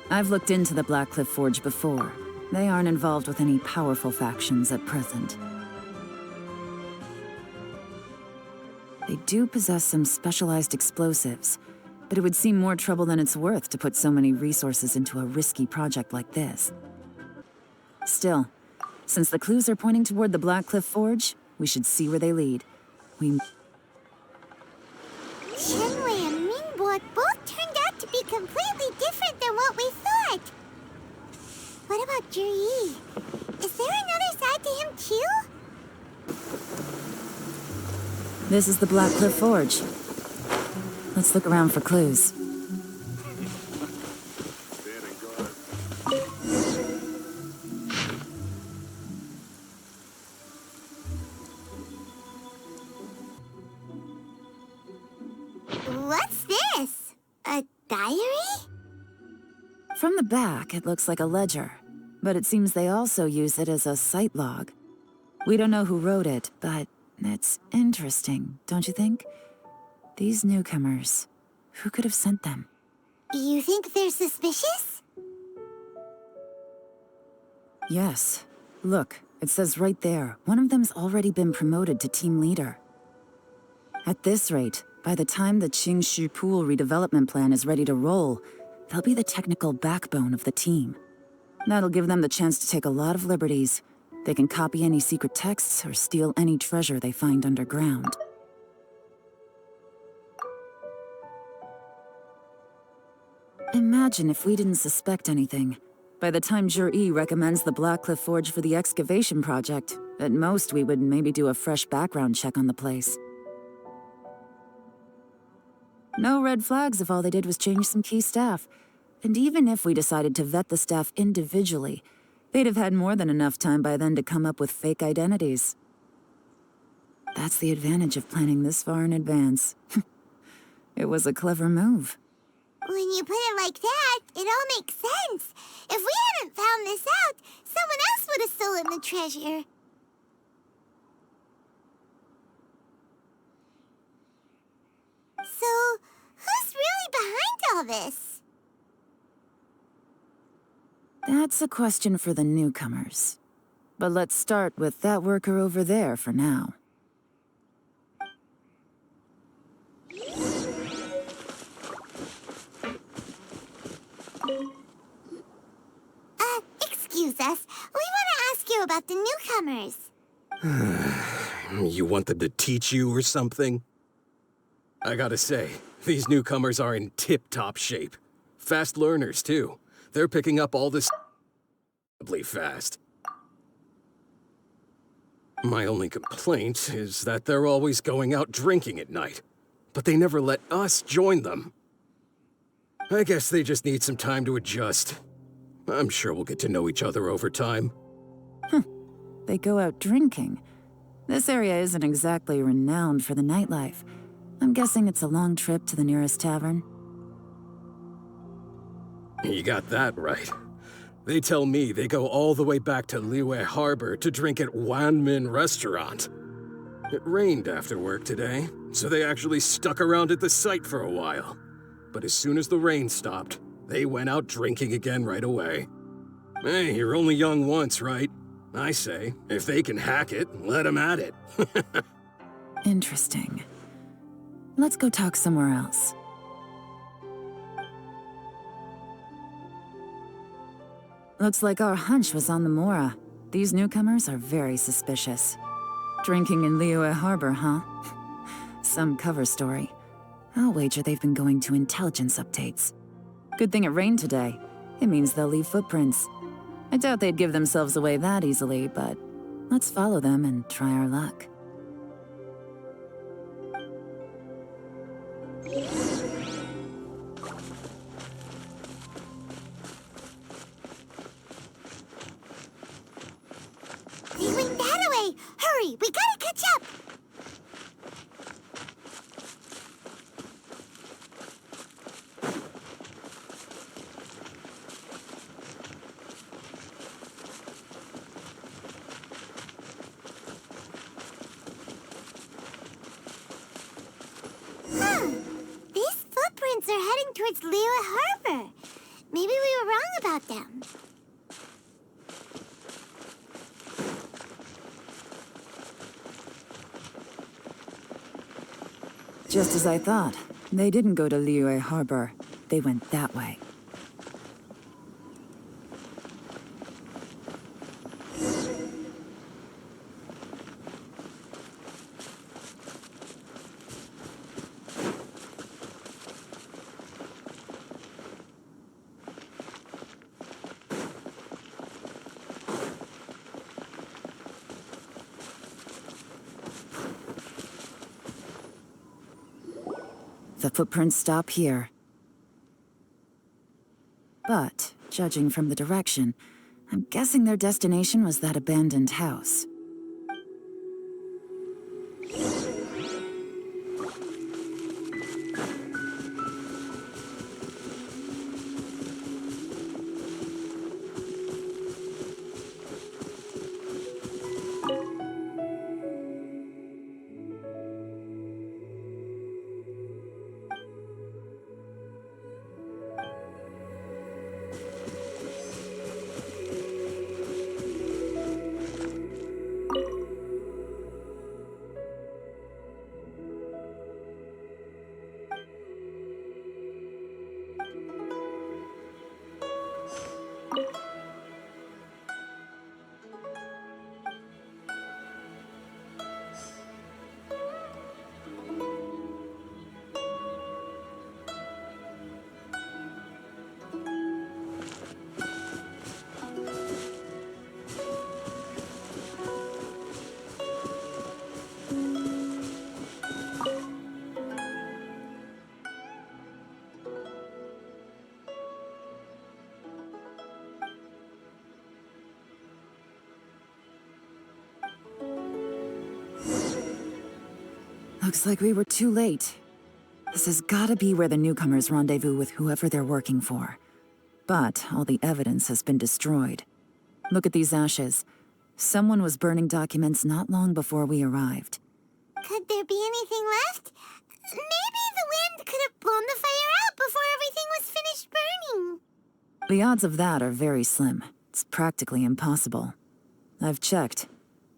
D: I've looked into the Blackcliff Forge before. They aren't involved with any powerful factions at present. They do possess some specialized explosives, but it would seem more trouble than it's worth to put so many resources into a risky project like this. Still, since the clues are pointing toward the Blackcliff Forge, We should see where they lead. We...
B: Qianwei and Mingbo both turned out to be completely different than what we thought. What about Zhiyi? Is there another side to him too?
D: This is the Black Cliff Forge. Let's look around for clues.
B: What's this? A diary?
D: From the back, it looks like a ledger, but it seems they also use it as a site log. We don't know who wrote it, but it's interesting, don't you think? These newcomers, who could have sent them?
B: You think they're suspicious?
D: Yes. Look, it says right there, one of them's already been promoted to team leader. At this rate, by the time the Qingxu pool redevelopment plan is ready to roll, they'll be the technical backbone of the team. That'll give them the chance to take a lot of liberties. They can copy any secret texts or steal any treasure they find underground. Imagine if we didn't suspect anything. By the time Zhiyi recommends the Black Cliff Forge for the excavation project, at most we would maybe do a fresh background check on the place. No red flags if all they did was change some key staff. And even if we decided to vet the staff individually, they'd have had more than enough time by then to come up with fake identities. That's the advantage of planning this far in advance. It was a clever move.
B: When you put it like that, it all makes sense. If we hadn't found this out, someone else would have stolen the treasure. So, who's really behind all this?
D: That's a question for the newcomers. But let's start with that worker over there for now.
B: Excuse us. We want to ask you about the newcomers.
N: You want them to teach you or something? I gotta say, these newcomers are in tip-top shape. Fast learners, too. They're picking up all this fast. My only complaint is that they're always going out drinking at night, but they never let us join them. I guess they just need some time to adjust. I'm sure we'll get to know each other over time.
D: They go out drinking. This area isn't exactly renowned for the nightlife. I'm guessing it's a long trip to the nearest tavern.
N: You got that right. They tell me they go all the way back to Liyue Harbor to drink at Wanmin Restaurant. It rained after work today, so they actually stuck around at the site for a while. But as soon as the rain stopped, they went out drinking again right away. Hey, you're only young once, right? I say, if they can hack it, let them at it.
D: Interesting. Let's go talk somewhere else. Looks like our hunch was on the Mora. These newcomers are very suspicious. Drinking in Liyue Harbor, huh? Some cover story. I'll wager they've been going to intelligence updates. Good thing it rained today. It means they'll leave footprints. I doubt they'd give themselves away that easily, but let's follow them and try our luck.
B: They went that way! Hurry, we gotta catch up! These footprints are heading towards Liyue Harbor. Maybe we were wrong about them.
D: Just as I thought. They didn't go to Liyue Harbor. They went that way. The footprints stop here. But, judging from the direction, I'm guessing their destination was that abandoned house. Looks like we were too late. This has gotta be where the newcomers rendezvous with whoever they're working for. But all the evidence has been destroyed. Look at these ashes. Someone was burning documents not long before we arrived.
B: Could there be anything left? Maybe the wind could have blown the fire out before everything was finished burning.
D: The odds of that are very slim. It's practically impossible. I've checked.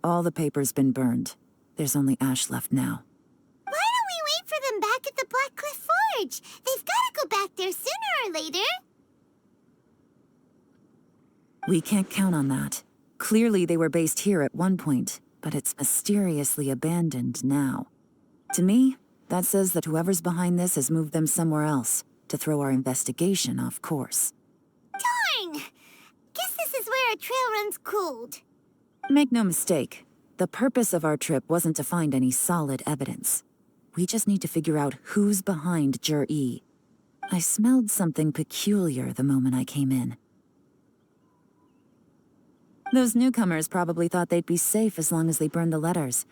D: All the paper's been burned. There's only ash left now.
B: Why don't we wait for them back at the Black Cliff Forge? They've got to go back there sooner or later.
D: We can't count on that. Clearly they were based here at one point, but it's mysteriously abandoned now. To me, that says that whoever's behind this has moved them somewhere else to throw our investigation off course.
B: Darn! Guess this is where our trail runs cold.
D: Make no mistake, the purpose of our trip wasn't to find any solid evidence. We just need to figure out who's behind Zhiyi. I smelled something peculiar the moment I came in. Those newcomers probably thought they'd be safe as long as they burned the letters.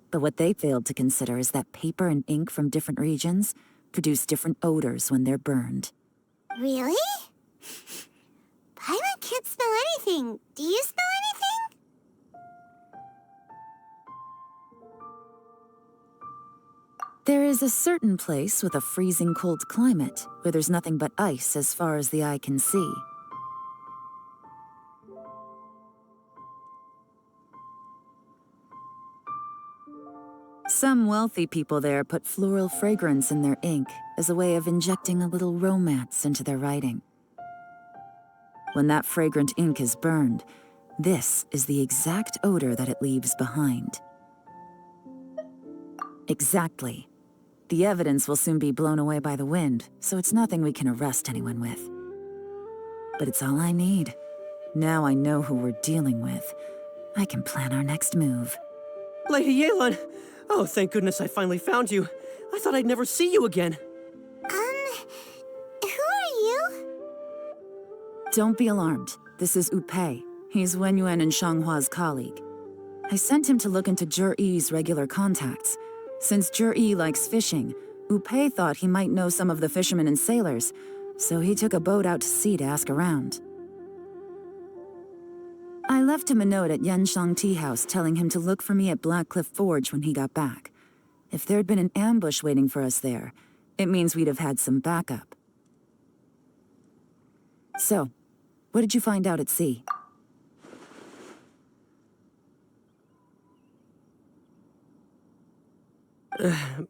D: But what they failed to consider is that paper and ink from different regions produce different odors when they're burned.
B: Really? Paimon can't smell anything. Do you smell anything?
D: There is a certain place with a freezing cold climate where there's nothing but ice as far as the eye can see. Some wealthy people there put floral fragrance in their ink as a way of injecting a little romance into their writing. When that fragrant ink is burned, this is the exact odor that it leaves behind. Exactly. The evidence will soon be blown away by the wind, so it's nothing we can arrest anyone with. But it's all I need. Now I know who we're dealing with. I can plan our next move.
I: Lady Yelan! Oh, thank goodness I finally found you. I thought I'd never see you again.
B: Who are you?
D: Don't be alarmed. This is Upei. He's Wenyuan and Shanghua's colleague. I sent him to look into Zhiyi's regular contacts. Since Zhiyi likes fishing, Upei thought he might know some of the fishermen and sailors, so he took a boat out to sea to ask around. I left him a note at Yanshang Tea House telling him to look for me at Black Cliff Forge when he got back. If there'd been an ambush waiting for us there, it means we'd have had some backup. So, what did you find out at sea?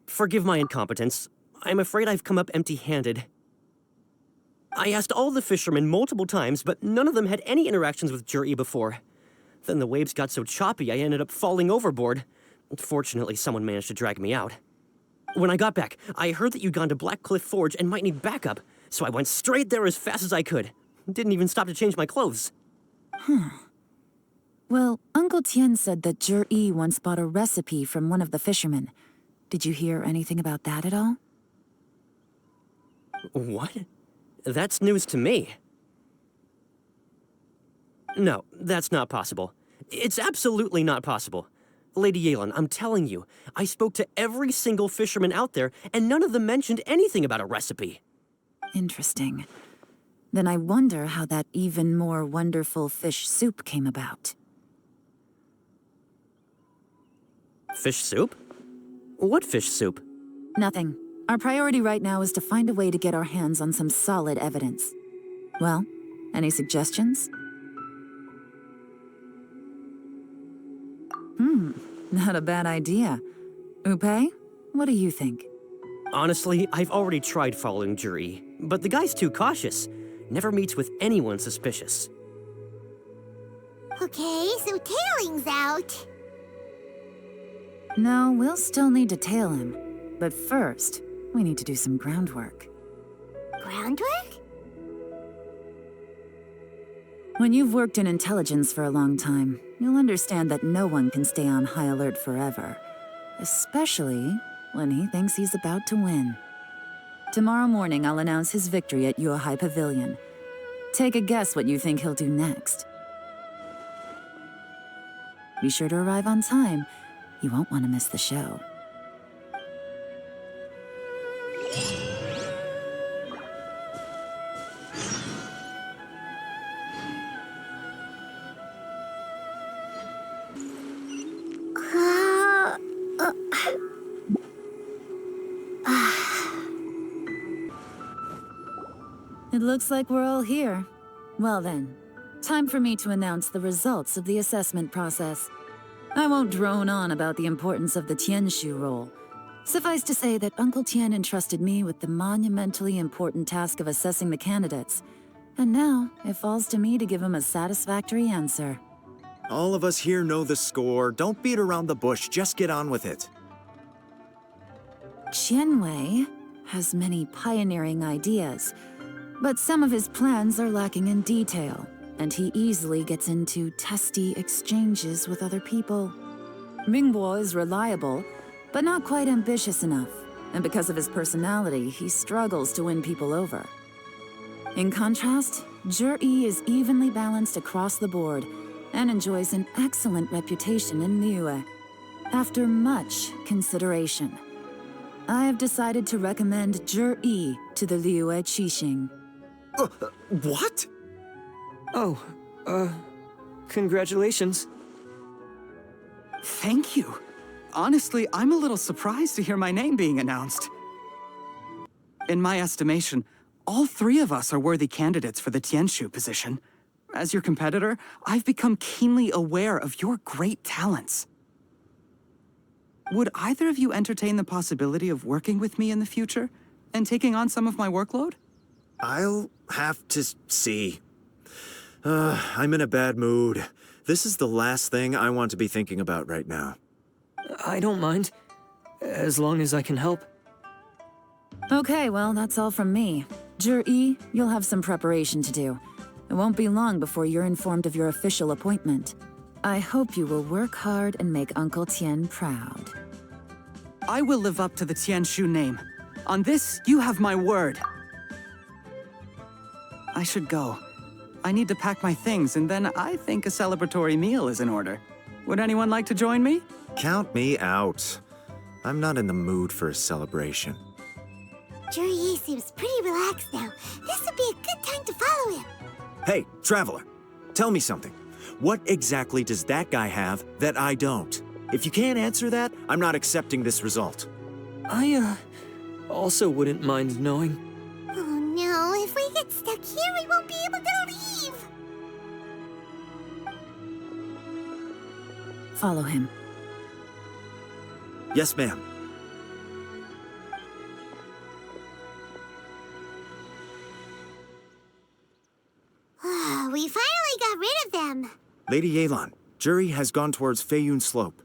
I: Forgive my incompetence. I'm afraid I've come up empty-handed. I asked all the fishermen multiple times, but none of them had any interactions with Zhiyi before. Then the waves got so choppy I ended up falling overboard. Fortunately, someone managed to drag me out. When I got back, I heard that you'd gone to Black Cliff Forge and might need backup, so I went straight there as fast as I could. Didn't even stop to change my clothes.
D: Well, Uncle Tian said that Zhiyi once bought a recipe from one of the fishermen. Did you hear anything about that at all?
I: What? That's news to me. No, that's not possible. It's absolutely not possible. Lady Yelan, I'm telling you, I spoke to every single fisherman out there, and none of them mentioned anything about a recipe.
D: Interesting. Then I wonder how that even more wonderful fish soup came about.
I: Fish soup? What fish soup?
D: Nothing. Our priority right now is to find a way to get our hands on some solid evidence. Well, any suggestions? Not a bad idea. Upe, what do you think?
I: Honestly, I've already tried following Zhiyi, but the guy's too cautious. Never meets with anyone suspicious.
B: Okay, so tailing's out.
D: No, we'll still need to tail him. But first, we need to do some groundwork.
B: Groundwork?
D: When you've worked in intelligence for a long time, you'll understand that no one can stay on high alert forever. Especially when he thinks he's about to win. Tomorrow morning, I'll announce his victory at Yuehai Pavilion. Take a guess what you think he'll do next. Be sure to arrive on time. You won't want to miss the show. It looks like we're all here. Well then, time for me to announce the results of the assessment process. I won't drone on about the importance of the Tianshu role. Suffice to say that Uncle Tian entrusted me with the monumentally important task of assessing the candidates. And now, it falls to me to give him a satisfactory answer.
E: All of us here know the score. Don't beat around the bush, just get on with it.
D: Qianwei has many pioneering ideas, but some of his plans are lacking in detail, and he easily gets into testy exchanges with other people. Mingbo is reliable, but not quite ambitious enough, and because of his personality, he struggles to win people over. In contrast, Zhiyi is evenly balanced across the board, and enjoys an excellent reputation in Liyue. After much consideration, I have decided to recommend Zhiyi to the Liyue Qixing.
E: What?
F: Oh, congratulations.
G: Thank you. Honestly, I'm a little surprised to hear my name being announced. In my estimation, all three of us are worthy candidates for the Tianshu position. As your competitor, I've become keenly aware of your great talents. Would either of you entertain the possibility of working with me in the future and taking on some of my workload?
E: I'll have to see. I'm in a bad mood. This is the last thing I want to be thinking about right now.
F: I don't mind, as long as I can help.
D: Okay, well, that's all from me. Zhiyi, you'll have some preparation to do. It won't be long before you're informed of your official appointment. I hope you will work hard and make Uncle Tian proud.
G: I will live up to the Tianshu name. On this, you have my word. I should go. I need to pack my things, and then I think a celebratory meal is in order. Would anyone like to join me?
E: Count me out. I'm not in the mood for a celebration.
B: Zhiyi seems pretty relaxed now. This would be a good time to follow him.
E: Hey, Traveler, tell me something. What exactly does that guy have that I don't? If you can't answer that, I'm not accepting this result.
F: I, also wouldn't mind knowing.
B: Oh no, if we get stuck here, we won't be able to leave.
D: Follow him.
E: Yes, ma'am.
B: We finally got rid of them.
E: Lady Yelan, Zhiyi has gone towards Feiyun Slope.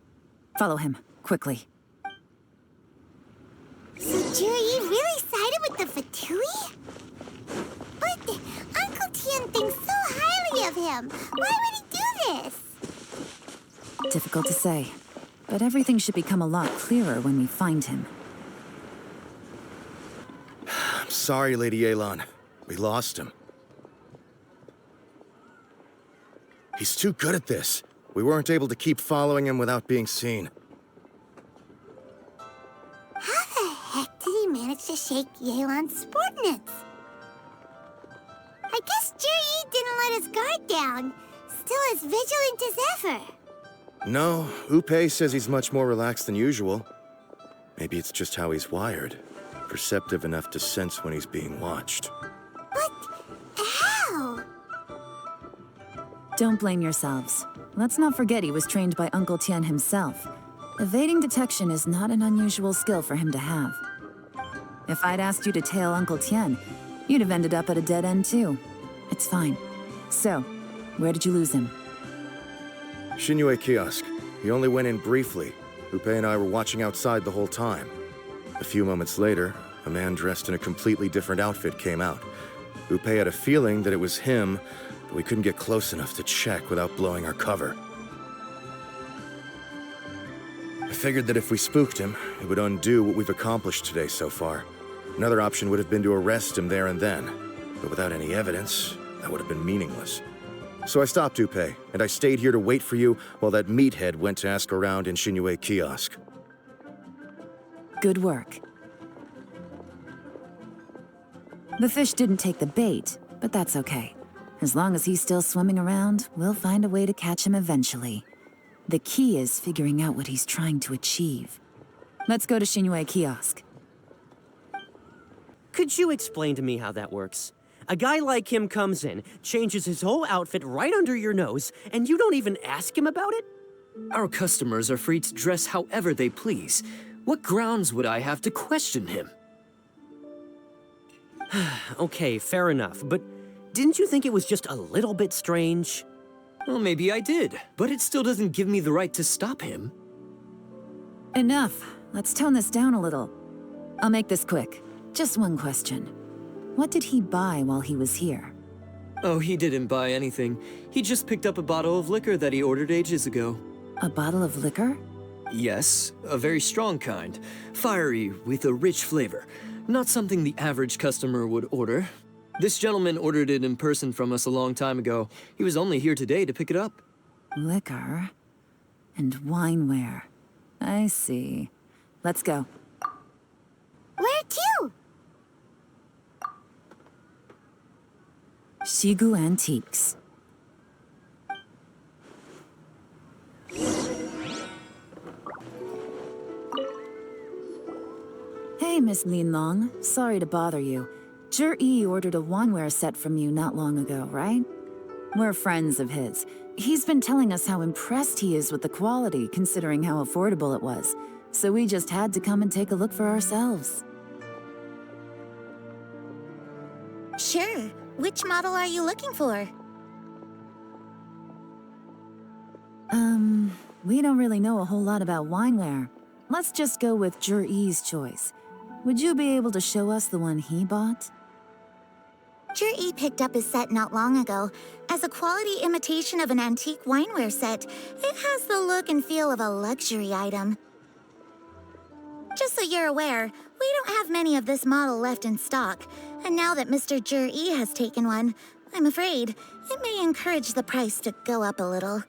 D: Follow him, quickly.
B: So Zhiyi really sided with the Fatui? But Uncle Tian thinks so highly of him. Why would he do this?
D: Difficult to say, but everything should become a lot clearer when we find him.
H: Sorry, Lady Yelan. We lost him. He's too good at this. We weren't able to keep following him without being seen.
B: How the heck did he manage to shake Yelan's subordinates? I guess Zhiyi didn't let his guard down. Still as vigilant as ever.
H: No, Upei says he's much more relaxed than usual. Maybe it's just how he's wired. Perceptive enough to sense when he's being watched.
B: But how?
D: Don't blame yourselves. Let's not forget he was trained by Uncle Tian himself. Evading detection is not an unusual skill for him to have. If I'd asked you to tail Uncle Tian, you'd have ended up at a dead end too. It's fine. So, where did you lose him?
H: Xinyue kiosk. He only went in briefly. Upei and I were watching outside the whole time. A few moments later, a man dressed in a completely different outfit came out. Upei had a feeling that it was him, but we couldn't get close enough to check without blowing our cover. I figured that if we spooked him, it would undo what we've accomplished today so far. Another option would have been to arrest him there and then, but without any evidence, that would have been meaningless. So I stopped Upei, and I stayed here to wait for you while that meathead went to ask around in Xinyue kiosk.
D: Good work. The fish didn't take the bait, but that's okay. As long as he's still swimming around, we'll find a way to catch him eventually. The key is figuring out what he's trying to achieve. Let's go to Xinyue kiosk.
I: Could you explain to me how that works? A guy like him comes in, changes his whole outfit right under your nose, and you don't even ask him about it?
F: Our customers are free to dress however they please. What grounds would I have to question him?
I: Okay, fair enough, but didn't you think it was just a little bit strange?
F: Well, maybe I did, but it still doesn't give me the right to stop him.
D: Enough. Let's tone this down a little. I'll make this quick. Just one question. What did he buy while he was here?
F: Oh, he didn't buy anything. He just picked up a bottle of liquor that he ordered ages ago.
D: A bottle of liquor?
F: Yes, a very strong kind. Fiery, with a rich flavor. Not something the average customer would order. This gentleman ordered it in person from us a long time ago. He was only here today to pick it up.
D: Liquor and wineware. I see. Let's go.
B: Where to?
D: Shigu Antiques. Hey, Miss Linlong. Sorry to bother you. Zhiyi ordered a wineware set from you not long ago, right? We're friends of his. He's been telling us how impressed he is with the quality, considering how affordable it was. So we just had to come and take a look for ourselves.
B: Sure. Which model are you looking for?
D: We don't really know a whole lot about wineware. Let's just go with Zhiyi's choice. Would you be able to show us the one he bought?
B: Zhiyi picked up his set not long ago. As a quality imitation of an antique wineware set, it has the look and feel of a luxury item. Just so you're aware, we don't have many of this model left in stock, and now that Mr. Zhiyi has taken one, I'm afraid it may encourage the price to go up a little.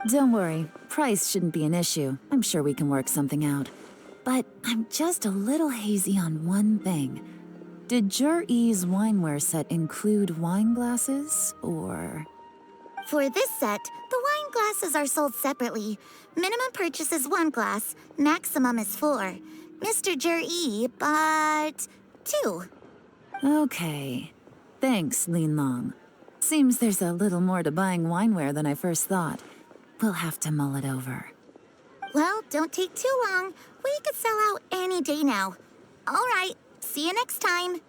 D: Don't worry, price shouldn't be an issue. I'm sure we can work something out. But I'm just a little hazy on one thing. Did Zhiyi's wineware set include wine glasses, or...?
B: For this set, the wine glasses are sold separately. Minimum purchase is 1 glass, maximum is 4. Mr. Zhiyi bought 2.
D: Okay. Thanks, Linlong. Seems there's a little more to buying wineware than I first thought. We'll have to mull it over.
B: Well, don't take too long. We could sell out any day now. All right, see you next time.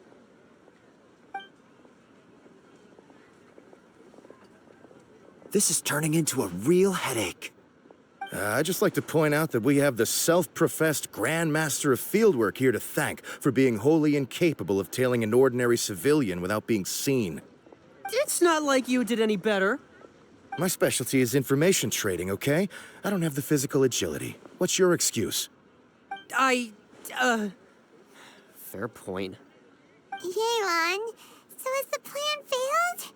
E: This is turning into a real headache.
H: I'd just like to point out that we have the self-professed Grand Master of Fieldwork here to thank for being wholly incapable of tailing an ordinary civilian without being seen.
I: It's not like you did any better.
H: My specialty is information trading, okay? I don't have the physical agility. What's your excuse?
I: I
F: Fair point.
B: Yelan, so has the plan failed?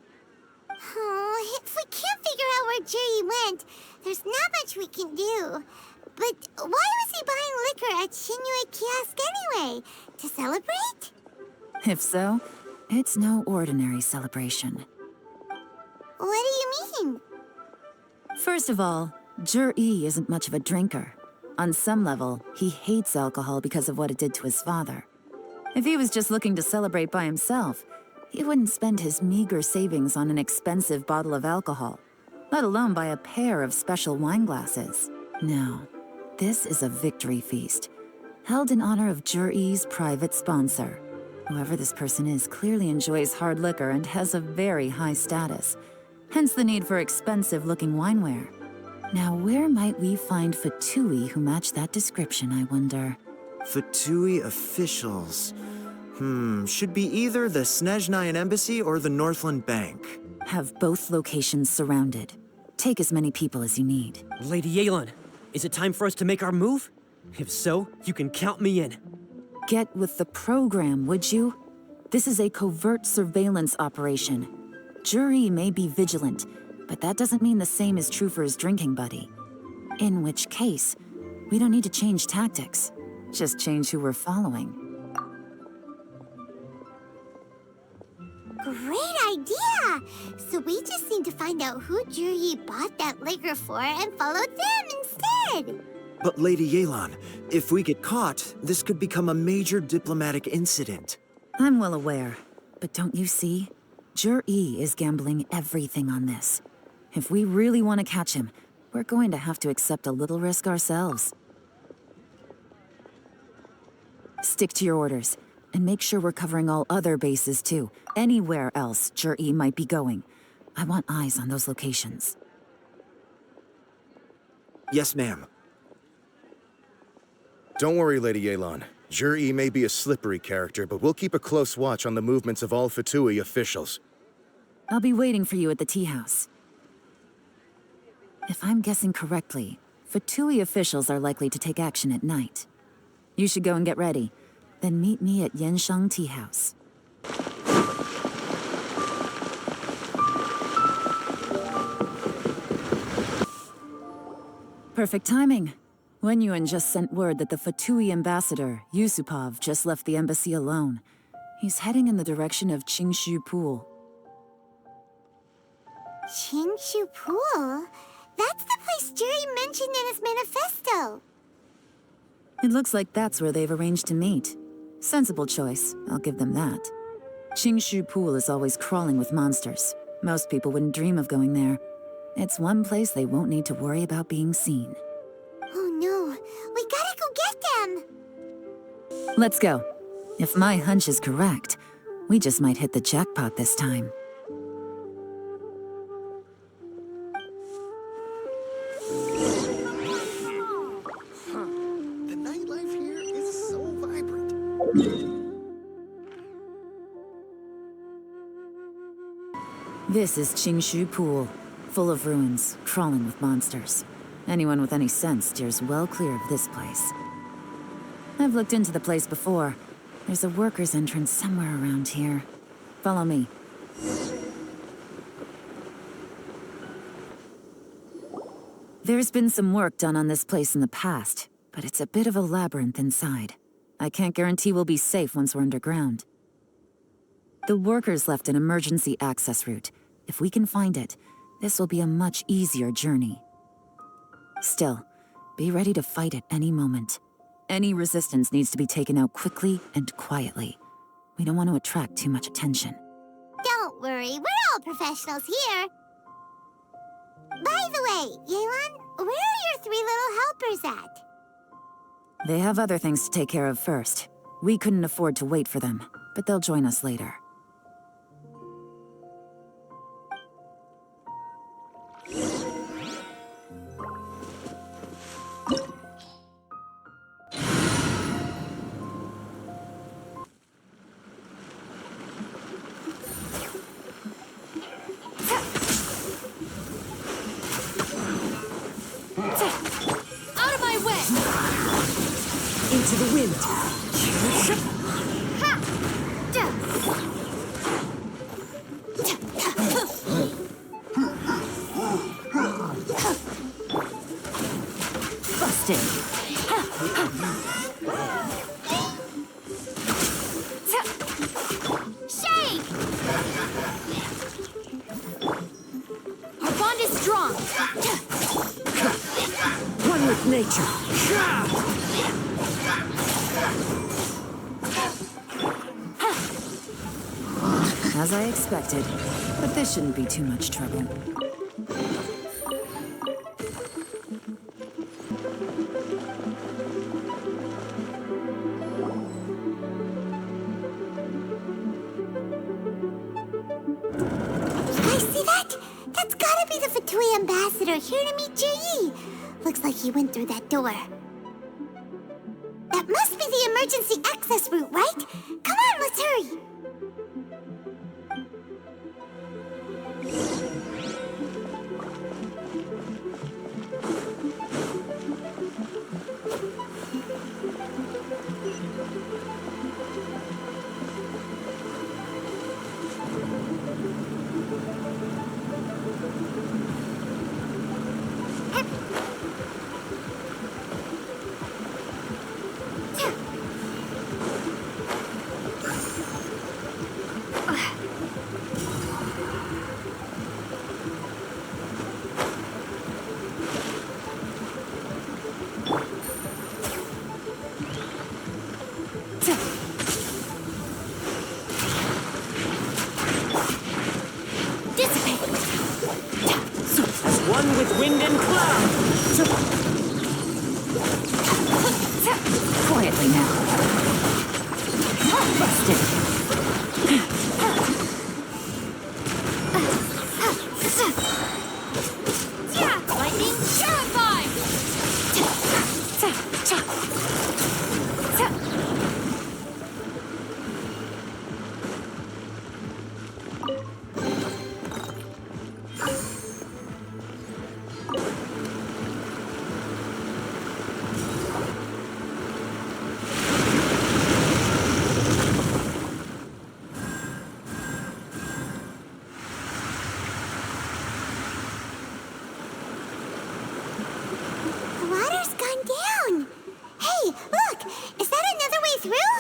B: Oh, if we can't figure out where Zhiyi went, there's not much we can do. But why was he buying liquor at Xinyue Kiosk anyway? To celebrate?
D: If so, it's no ordinary celebration.
B: What do you mean?
D: First of all, Zhiyi isn't much of a drinker. On some level, he hates alcohol because of what it did to his father. If he was just looking to celebrate by himself, he wouldn't spend his meager savings on an expensive bottle of alcohol, let alone buy a pair of special wine glasses. No, this is a victory feast, held in honor of Zhiyi's private sponsor. Whoever this person is clearly enjoys hard liquor and has a very high status, hence the need for expensive-looking wineware. Now, where might we find Fatui who match that description, I wonder?
E: Fatui officials. Should be either the Snezhnayan Embassy or the Northland Bank.
D: Have both locations surrounded. Take as many people as you need.
I: Lady Yelan, is it time for us to make our move? If so, you can count me in.
D: Get with the program, would you? This is a covert surveillance operation. Zhiyi may be vigilant, but that doesn't mean the same is true for his drinking buddy. In which case, we don't need to change tactics. Just change who we're following.
B: Great idea! So we just need to find out who Zhiyi bought that liquor for and follow them instead!
E: But Lady Yelan, if we get caught, this could become a major diplomatic incident.
D: I'm well aware, but don't you see? Zhiyi is gambling everything on this. If we really want to catch him, we're going to have to accept a little risk ourselves. Stick to your orders, and make sure we're covering all other bases too. Anywhere else Zhiyi might be going. I want eyes on those locations.
E: Yes, ma'am.
H: Don't worry, Lady Yelan. Zhiyi may be a slippery character, but we'll keep a close watch on the movements of all Fatui officials.
D: I'll be waiting for you at the tea house. If I'm guessing correctly, Fatui officials are likely to take action at night. You should go and get ready. Then meet me at Yansheng Tea House. Perfect timing. Wenyuan just sent word that the Fatui ambassador, Yusupov, just left the embassy alone. He's heading in the direction of Qingxu Pool.
B: Qingxu Pool? That's the place Zhiyi mentioned in his manifesto.
D: It looks like that's where they've arranged to meet. Sensible choice, I'll give them that. Qingxu Pool is always crawling with monsters. Most people wouldn't dream of going there. It's one place they won't need to worry about being seen.
B: Oh no, we gotta go get them!
D: Let's go. If my hunch is correct, we just might hit the jackpot this time.
K: The nightlife here is so vibrant.
D: This is Qingxu Pool, full of ruins, crawling with monsters. Anyone with any sense steers well clear of this place. I've looked into the place before. There's a worker's entrance somewhere around here. Follow me. There's been some work done on this place in the past, but it's a bit of a labyrinth inside. I can't guarantee we'll be safe once we're underground. The workers left an emergency access route. If we can find it, this will be a much easier journey. Still, be ready to fight at any moment. Any resistance needs to be taken out quickly and quietly. We don't want to attract too much attention.
B: Don't worry, we're all professionals here. By the way, Yelan, where are your 3 little helpers at?
D: They have other things to take care of first. We couldn't afford to wait for them, but they'll join us later.
F: Into the wind.
D: Busted.
M: Shake! Our bond is strong.
F: One with nature.
D: As I expected, but this shouldn't be too much trouble.
B: You guys see that? That's gotta be the Fatui ambassador here to meet Zhiyi. Looks like he went through that door. That must be the emergency access route, right? Come on, let's hurry.
F: One with wind and cloud.
D: Quietly now. Busted.
M: Lightning terrified!
B: The water's gone down. Hey, look! Is that another way through?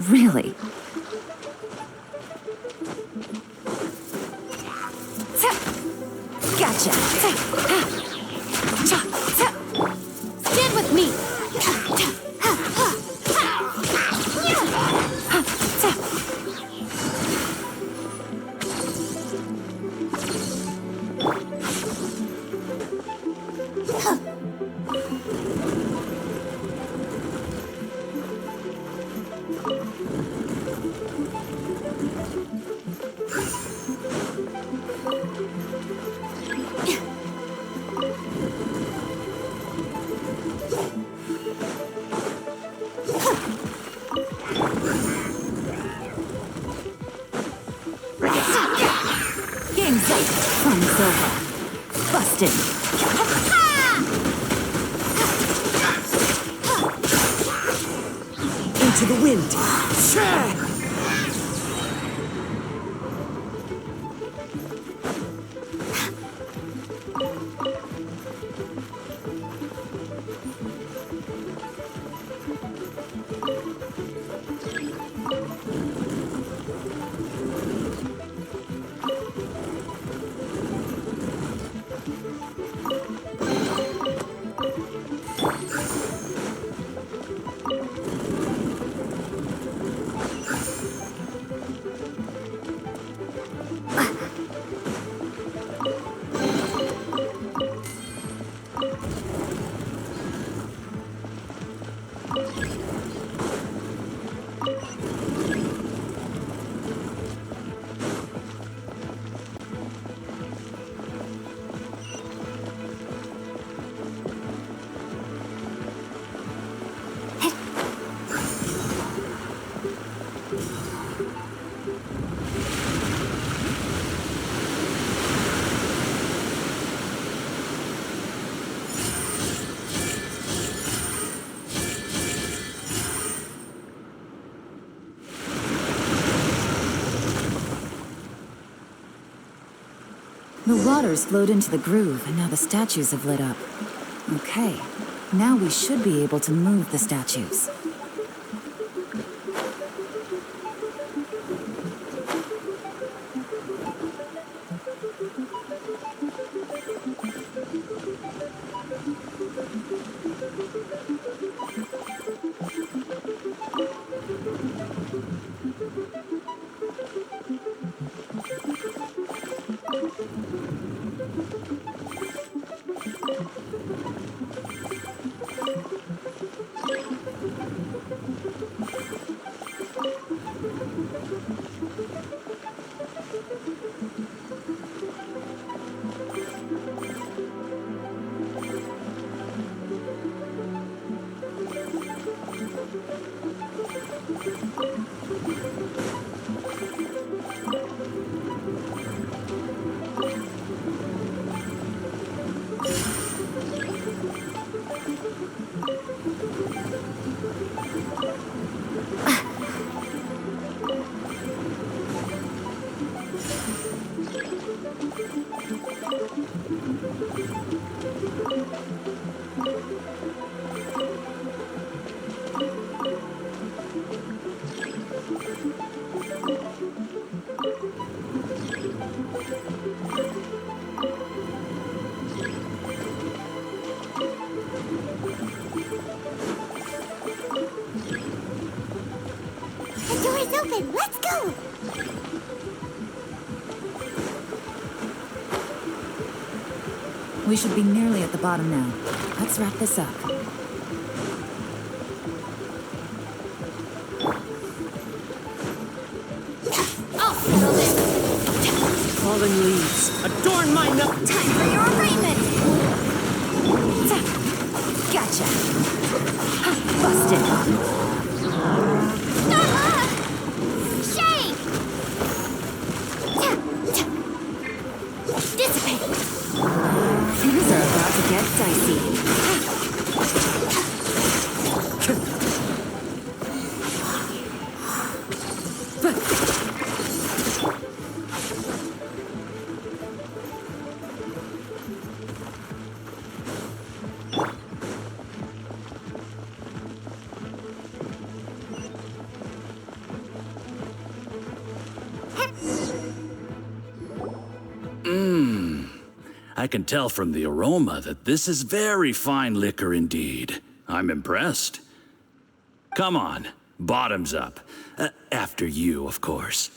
D: Really? Gotcha.
M: Stand with me!
D: Game's up. Fun's over. Busted.
F: Into the wind.
D: The water's flowed into the groove, and now the statues have lit up. Okay, now we should be able to move the statues.
B: open. Let's go.
D: We should be nearly at the bottom now. Let's wrap this up.
F: Fallen leaves, adorn my nook.
M: Time for your arraignment.
D: Gotcha. Busted.
M: Shake! Dissipate.
D: Things are about to get dicey.
O: I can tell from the aroma that this is very fine liquor indeed. I'm impressed. Come on, bottoms up. After you, of course.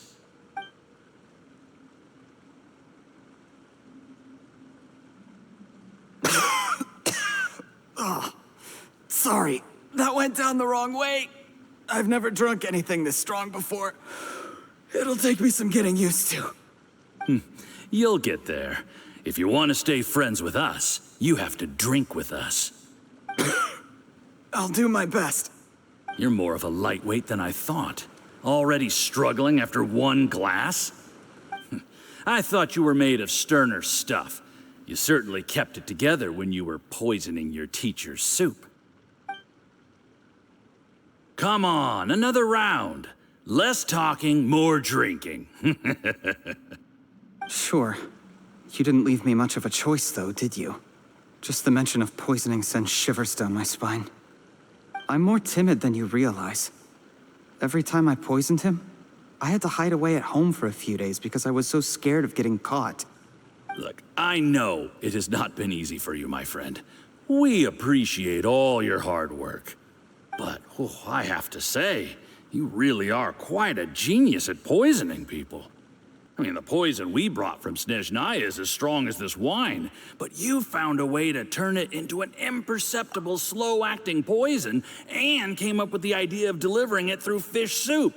G: Oh, sorry. That went down the wrong way. I've never drunk anything this strong before. It'll take me some getting used to.
O: You'll get there. If you want to stay friends with us, you have to drink with us.
G: I'll do my best.
O: You're more of a lightweight than I thought. Already struggling after one glass? I thought you were made of sterner stuff. You certainly kept it together when you were poisoning your teacher's soup. Come on, another round. Less talking, more drinking.
G: Sure. You didn't leave me much of a choice, though, did you? Just the mention of poisoning sends shivers down my spine. I'm more timid than you realize. Every time I poisoned him, I had to hide away at home for a few days because I was so scared of getting caught.
O: Look, I know it has not been easy for you, my friend. We appreciate all your hard work. But, I have to say, you really are quite a genius at poisoning people. I mean, the poison we brought from Snezhnaya is as strong as this wine, but you found a way to turn it into an imperceptible, slow-acting poison and came up with the idea of delivering it through fish soup.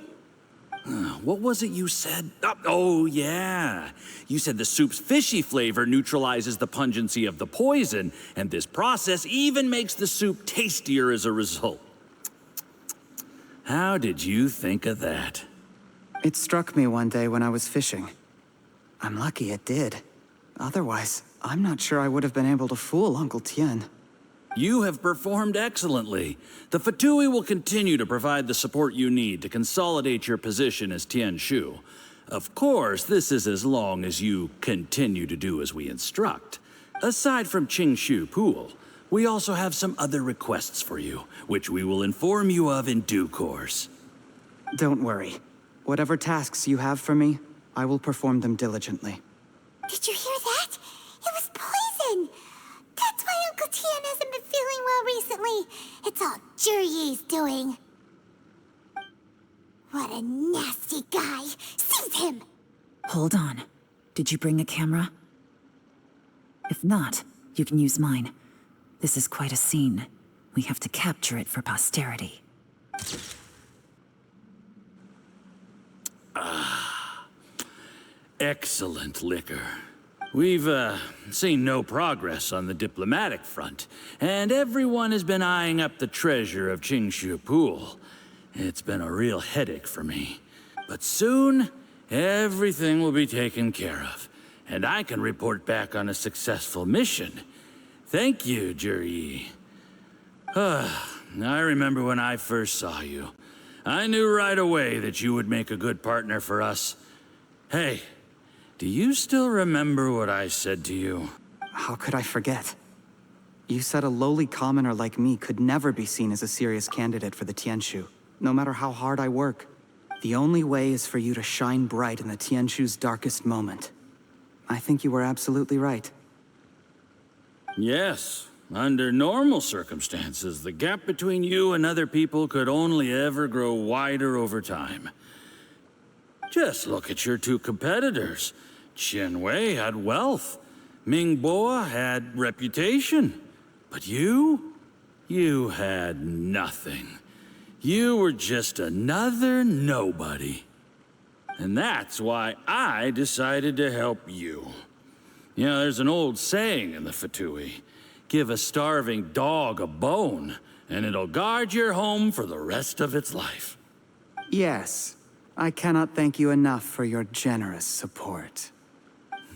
O: What was it you said? Oh, yeah. You said the soup's fishy flavor neutralizes the pungency of the poison, and this process even makes the soup tastier as a result. How did you think of that?
G: It struck me one day when I was fishing. I'm lucky it did. Otherwise, I'm not sure I would have been able to fool Uncle Tian.
O: You have performed excellently. The Fatui will continue to provide the support you need to consolidate your position as Tianshu. Of course, this is as long as you continue to do as we instruct. Aside from Qingxu Pool, we also have some other requests for you, which we will inform you of in due course.
G: Don't worry. Whatever tasks you have for me, I will perform them diligently.
B: Did you hear that? It was poison! That's why Uncle Tian hasn't been feeling well recently. It's all Zhiyi's doing. What a nasty guy! Seize him!
D: Hold on. Did you bring a camera? If not, you can use mine. This is quite a scene. We have to capture it for posterity.
O: Excellent liquor. We've, seen no progress on the diplomatic front, and everyone has been eyeing up the treasure of Qingxu Pool. It's been a real headache for me. But soon, everything will be taken care of, and I can report back on a successful mission. Thank you, Zhiyi. I remember when I first saw you. I knew right away that you would make a good partner for us. Hey, do you still remember what I said to you?
G: How could I forget? You said a lowly commoner like me could never be seen as a serious candidate for the Tianshu, no matter how hard I work. The only way is for you to shine bright in the Tianshu's darkest moment. I think you were absolutely right.
O: Yes. Under normal circumstances, the gap between you and other people could only ever grow wider over time. Just look at your two competitors. Qianwei had wealth. Mingbo had reputation. But you had nothing. You were just another nobody. And that's why I decided to help you. You know, there's an old saying in the Fatui. Give a starving dog a bone, and it'll guard your home for the rest of its life.
G: Yes. I cannot thank you enough for your generous support.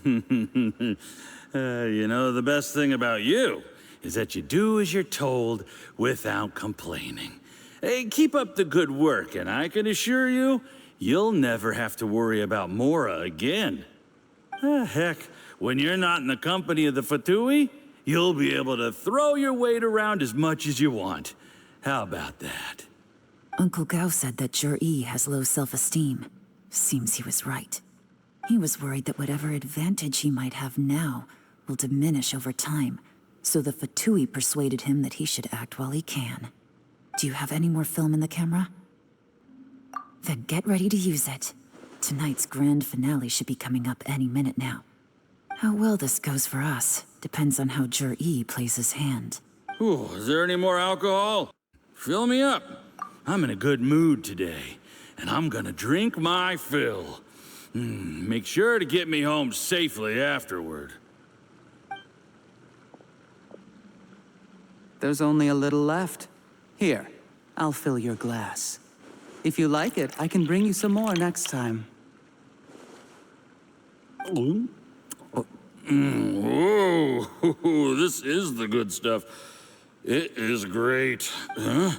O: You know, the best thing about you is that you do as you're told without complaining. Hey, keep up the good work, and I can assure you, you'll never have to worry about Mora again. Heck, when you're not in the company of the Fatui, you'll be able to throw your weight around as much as you want. How about that?
D: Uncle Gao said that Zhiyi has low self-esteem. Seems he was right. He was worried that whatever advantage he might have now will diminish over time, so the Fatui persuaded him that he should act while he can. Do you have any more film in the camera? Then get ready to use it. Tonight's grand finale should be coming up any minute now. How well this goes for us depends on how Zhiyi plays his hand.
O: Ooh, is there any more alcohol? Fill me up. I'm in a good mood today, and I'm gonna drink my fill. Make sure to get me home safely afterward.
G: There's only a little left. Here, I'll fill your glass. If you like it, I can bring you some more next time.
O: Whoa, this is the good stuff. It is great. Huh?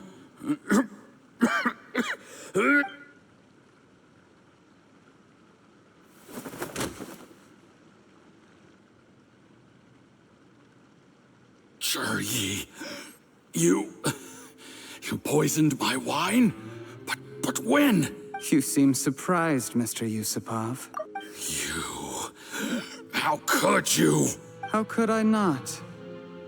O: Zhiyi, you poisoned my wine? But when?
G: You seem surprised, Mr. Yusupov.
O: How could you?
G: How could I not?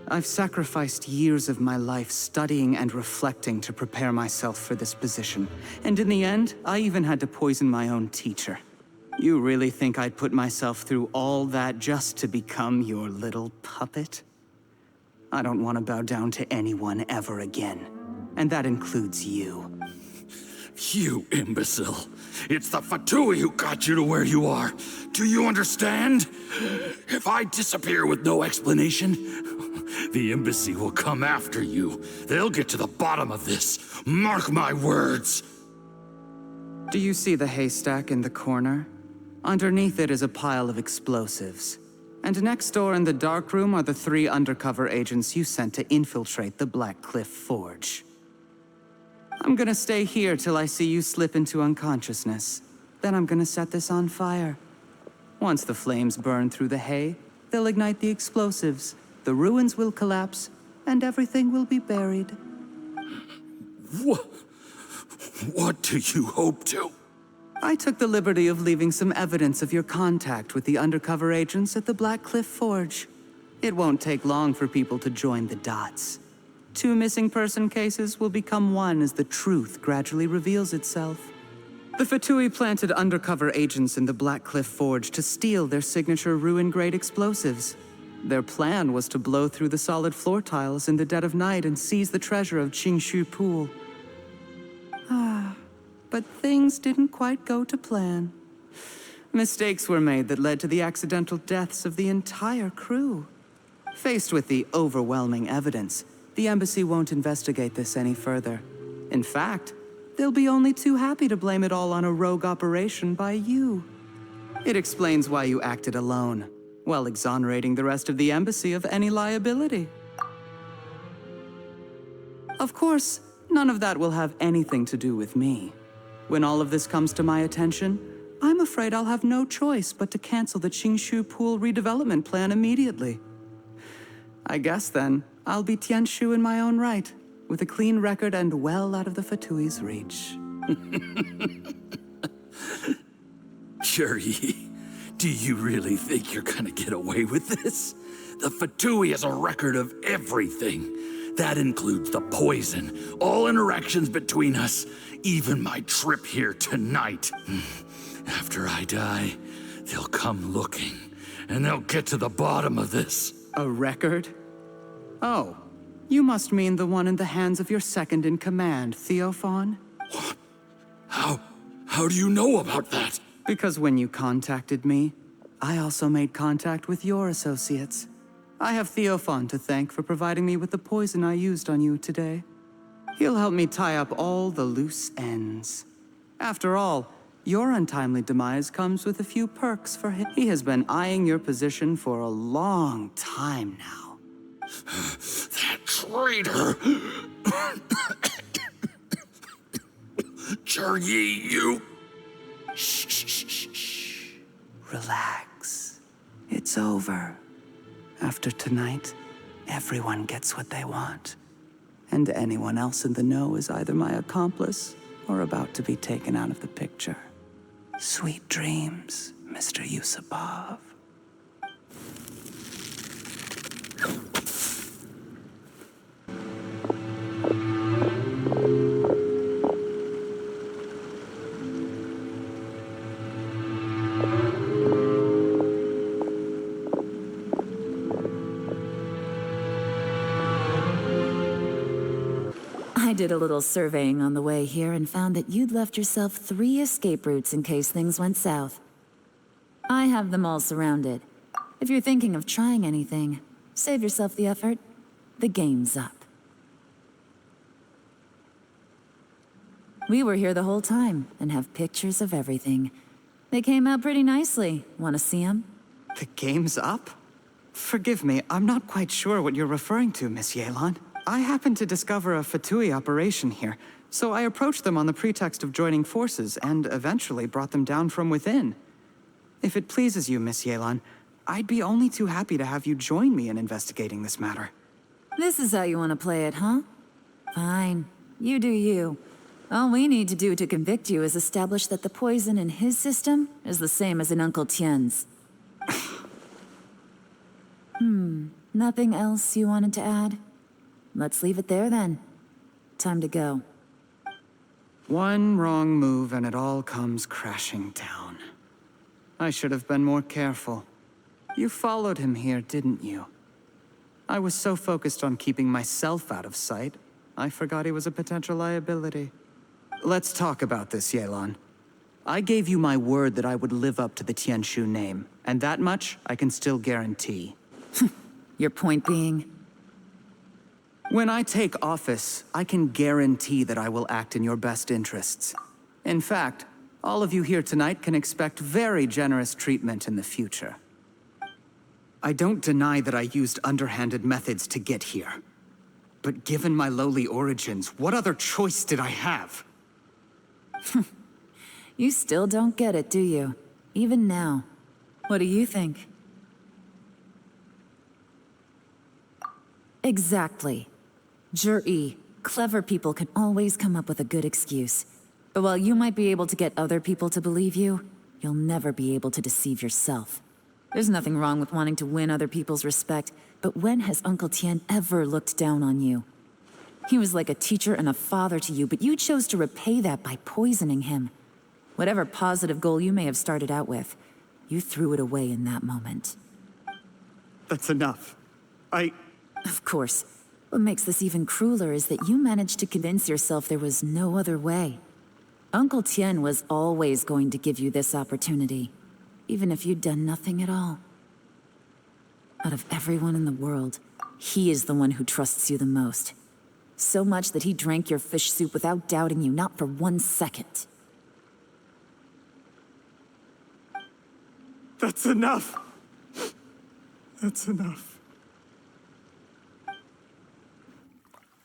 G: I've sacrificed years of my life studying and reflecting to prepare myself for this position. And in the end, I even had to poison my own teacher. You really think I'd put myself through all that just to become your little puppet? I don't want to bow down to anyone ever again. And that includes you.
O: You imbecile. It's the Fatui who got you to where you are. Do you understand? If I disappear with no explanation, the embassy will come after you. They'll get to the bottom of this. Mark my words.
G: Do you see the haystack in the corner? Underneath it is a pile of explosives. And next door in the dark room are the 3 undercover agents you sent to infiltrate the Black Cliff Forge. I'm gonna stay here till I see you slip into unconsciousness. Then I'm gonna set this on fire. Once the flames burn through the hay, they'll ignite the explosives, the ruins will collapse, and everything will be buried.
O: What do you hope to?
G: I took the liberty of leaving some evidence of your contact with the undercover agents at the Black Cliff Forge. It won't take long for people to join the dots. 2 missing person cases will become 1 as the truth gradually reveals itself. The Fatui planted undercover agents in the Black Cliff Forge to steal their signature ruin-grade explosives. Their plan was to blow through the solid floor tiles in the dead of night and seize the treasure of Qingxu Pool. But things didn't quite go to plan. Mistakes were made that led to the accidental deaths of the entire crew. Faced with the overwhelming evidence, the embassy won't investigate this any further. In fact, they'll be only too happy to blame it all on a rogue operation by you. It explains why you acted alone, while exonerating the rest of the embassy of any liability. Of course, none of that will have anything to do with me. When all of this comes to my attention, I'm afraid I'll have no choice but to cancel the Qingxu Pool redevelopment plan immediately. I guess then, I'll be Tianshu in my own right, with a clean record and well out of the Fatui's reach.
O: Zhiyi, do you really think you're gonna get away with this? The Fatui has a record of everything. That includes the poison, all interactions between us, even my trip here tonight. After I die, they'll come looking, and they'll get to the bottom of this.
G: A record? Oh, you must mean the one in the hands of your second-in-command, Theophan?
O: What? How do you know about that?
G: Because when you contacted me, I also made contact with your associates. I have Theophan to thank for providing me with the poison I used on you today. He'll help me tie up all the loose ends. After all, your untimely demise comes with a few perks for him. He has been eyeing your position for a long time now.
O: That traitor! Zhiyi, you...
G: Shh. Relax. It's over. After tonight, everyone gets what they want. And anyone else in the know is either my accomplice or about to be taken out of the picture. Sweet dreams, Mr. Yusupov.
D: I did a little surveying on the way here and found that you'd left yourself 3 escape routes in case things went south. I have them all surrounded. If you're thinking of trying anything, save yourself the effort. The game's up. We were here the whole time and have pictures of everything. They came out pretty nicely. Want to see them?
G: The game's up? Forgive me, I'm not quite sure what you're referring to, Miss Yelan. I happened to discover a Fatui operation here, so I approached them on the pretext of joining forces and eventually brought them down from within. If it pleases you, Miss Yelan, I'd be only too happy to have you join me in investigating this matter.
D: This is how you want to play it, huh? Fine. You do you. All we need to do to convict you is establish that the poison in his system is the same as in Uncle Tian's. Nothing else you wanted to add? Let's leave it there then. Time to go.
G: One wrong move and it all comes crashing down. I should have been more careful. You followed him here, didn't you? I was so focused on keeping myself out of sight, I forgot he was a potential liability. Let's talk about this, Yelan. I gave you my word that I would live up to the Tianshu name, and that much I can still guarantee.
D: Your point being?
G: When I take office, I can guarantee that I will act in your best interests. In fact, All of you here tonight can expect very generous treatment in the future. I don't deny that I used underhanded methods to get here. But given my lowly origins, what other choice did I have?
D: You still don't get it, do you? Even now. What do you think? Exactly. Zhiyi, clever people can always come up with a good excuse. But while you might be able to get other people to believe you, you'll never be able to deceive yourself. There's nothing wrong with wanting to win other people's respect, but when has Uncle Tian ever looked down on you? He was like a teacher and a father to you, but you chose to repay that by poisoning him. Whatever positive goal you may have started out with, you threw it away in that moment.
G: That's enough.
D: Of course. What makes this even crueler is that you managed to convince yourself there was no other way. Uncle Tian was always going to give you this opportunity, even if you'd done nothing at all. Out of everyone in the world, he is the one who trusts you the most. So much that he drank your fish soup without doubting you, not for 1 second.
G: That's enough. That's enough.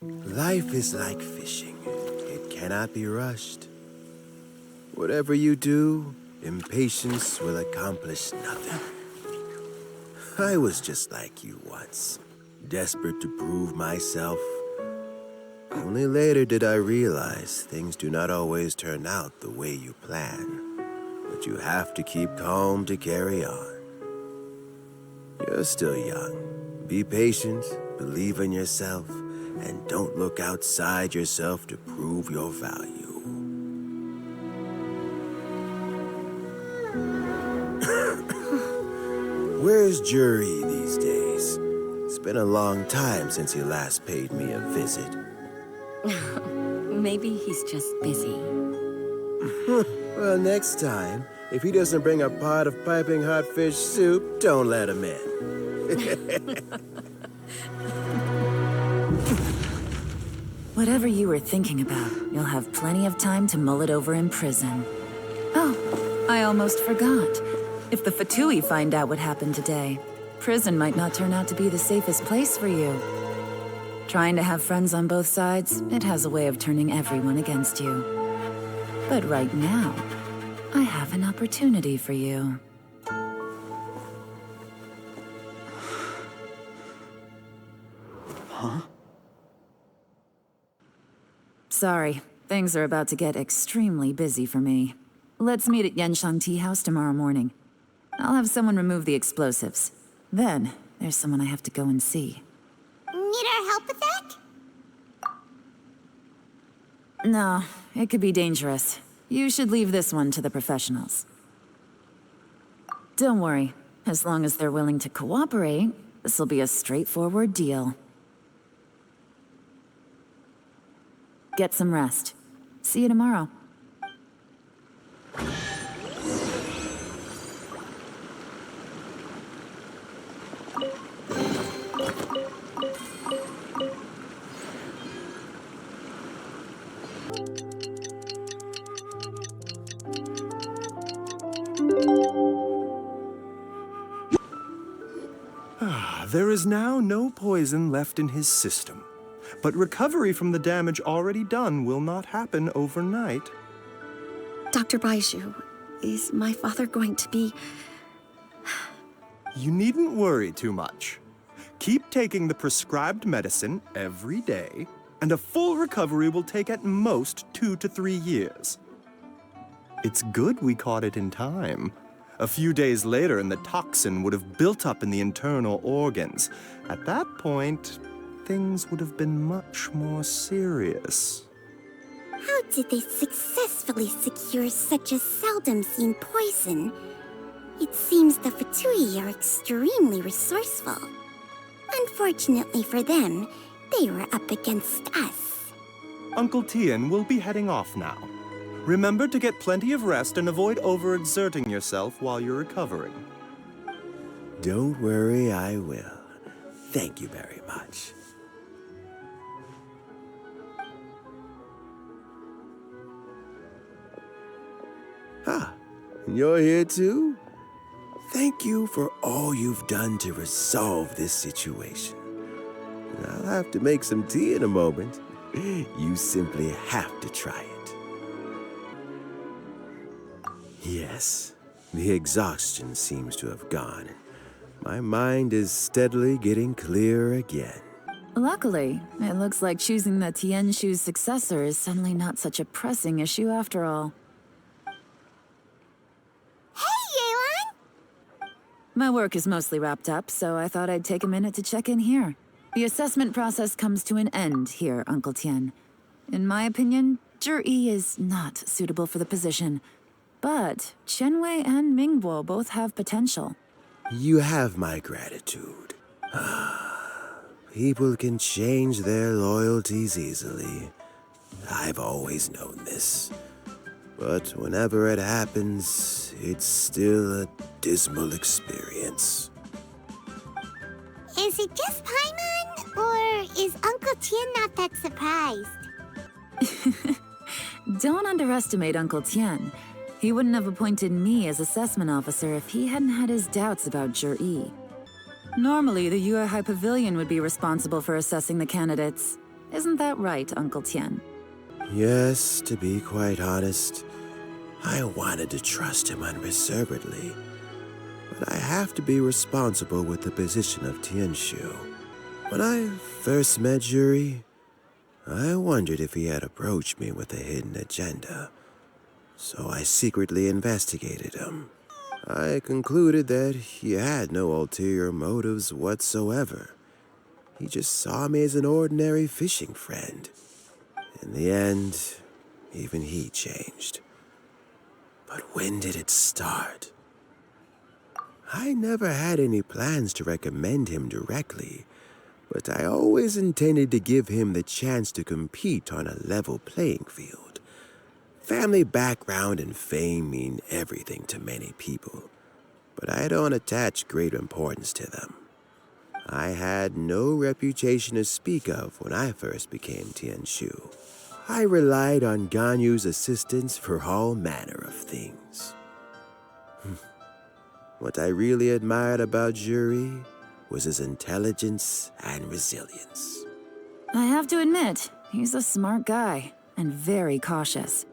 C: Life is like fishing. It cannot be rushed. Whatever you do, impatience will accomplish nothing. I was just like you once, desperate to prove myself. Only later did I realize things do not always turn out the way you plan. But you have to keep calm to carry on. You're still young. Be patient, believe in yourself, and don't look outside yourself to prove your value. Where's Zhiyi these days? It's been a long time since he last paid me a visit.
A: Maybe he's just busy.
C: Well, next time, if he doesn't bring a pot of piping hot fish soup, don't let him in.
D: Whatever you were thinking about, you'll have plenty of time to mull it over in prison. Oh, I almost forgot. If the Fatui find out what happened today, prison might not turn out to be the safest place for you. Trying to have friends on both sides, it has a way of turning everyone against you. But right now, I have an opportunity for you.
G: Huh?
D: Sorry, things are about to get extremely busy for me. Let's meet at Yanshang Tea House tomorrow morning. I'll have someone remove the explosives. Then, there's someone I have to go and see.
B: Need our help with that?
D: No, it could be dangerous. You should leave this one to the professionals. Don't worry. As long as they're willing to cooperate, this'll be a straightforward deal. Get some rest. See you tomorrow.
P: There is now no poison left in his system, but recovery from the damage already done will not happen overnight.
A: Dr. Baizhu, is my father going to be...
P: You needn't worry too much. Keep taking the prescribed medicine every day, and a full recovery will take at most 2 to 3 years. It's good we caught it in time. A few days later, and the toxin would have built up in the internal organs. At that point, things would have been much more serious.
B: How did they successfully secure such a seldom-seen poison? It seems the Fatui are extremely resourceful. Unfortunately for them, they were up against us.
P: Uncle Tian will be heading off now. Remember to get plenty of rest and avoid overexerting yourself while you're recovering.
C: Don't worry, I will. Thank you very much. Ah, and you're here too? Thank you for all you've done to resolve this situation. I'll have to make some tea in a moment. You simply have to try it. Yes, the exhaustion seems to have gone. My mind is steadily getting clearer again.
D: Luckily, it looks like choosing the Tianshu Successor is suddenly not such a pressing issue after all.
B: Hey, Yelan!
D: My work is mostly wrapped up, so I thought I'd take a minute to check in here. The assessment process comes to an end here, Uncle Tian. In my opinion, Zhiyi is not suitable for the position. But Qianwei and Mingbo both have potential.
C: You have my gratitude. People can change their loyalties easily. I've always known this. But whenever it happens, it's still a dismal experience.
B: Is it just Paimon, or is Uncle Tian not that surprised?
D: Don't underestimate Uncle Tian. He wouldn't have appointed me as assessment officer if he hadn't had his doubts about Zhiyi. Normally, the Yuehai Pavilion would be responsible for assessing the candidates. Isn't that right, Uncle Tian?
C: Yes, to be quite honest, I wanted to trust him unreservedly. But I have to be responsible with the position of Tianshu. When I first met Zhiyi, I wondered if he had approached me with a hidden agenda. So I secretly investigated him. I concluded that he had no ulterior motives whatsoever. He just saw me as an ordinary fishing friend. In the end, even he changed. But when did it start? I never had any plans to recommend him directly, but I always intended to give him the chance to compete on a level playing field. Family background and fame mean everything to many people, but I don't attach great importance to them. I had no reputation to speak of when I first became Tianshu. I relied on Ganyu's assistance for all manner of things. What I really admired about Zhiyi was his intelligence and resilience.
D: I have to admit, he's a smart guy, and very cautious.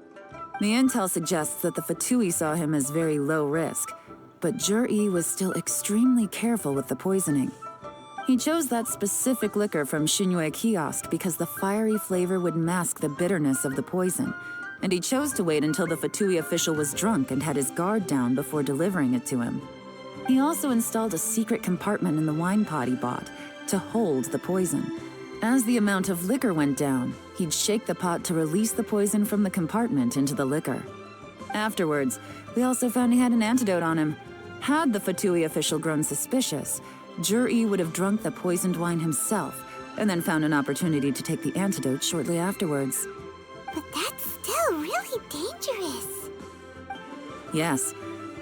D: The intel suggests that the Fatui saw him as very low risk, but Zhiyi was still extremely careful with the poisoning. He chose that specific liquor from Xunyue kiosk because the fiery flavor would mask the bitterness of the poison, and he chose to wait until the Fatui official was drunk and had his guard down before delivering it to him. He also installed a secret compartment in the wine pot he bought to hold the poison. As the amount of liquor went down, he'd shake the pot to release the poison from the compartment into the liquor. Afterwards, we also found he had an antidote on him. Had the Fatui official grown suspicious, Zhiyi would have drunk the poisoned wine himself, and then found an opportunity to take the antidote shortly afterwards.
B: But that's still really dangerous.
D: Yes,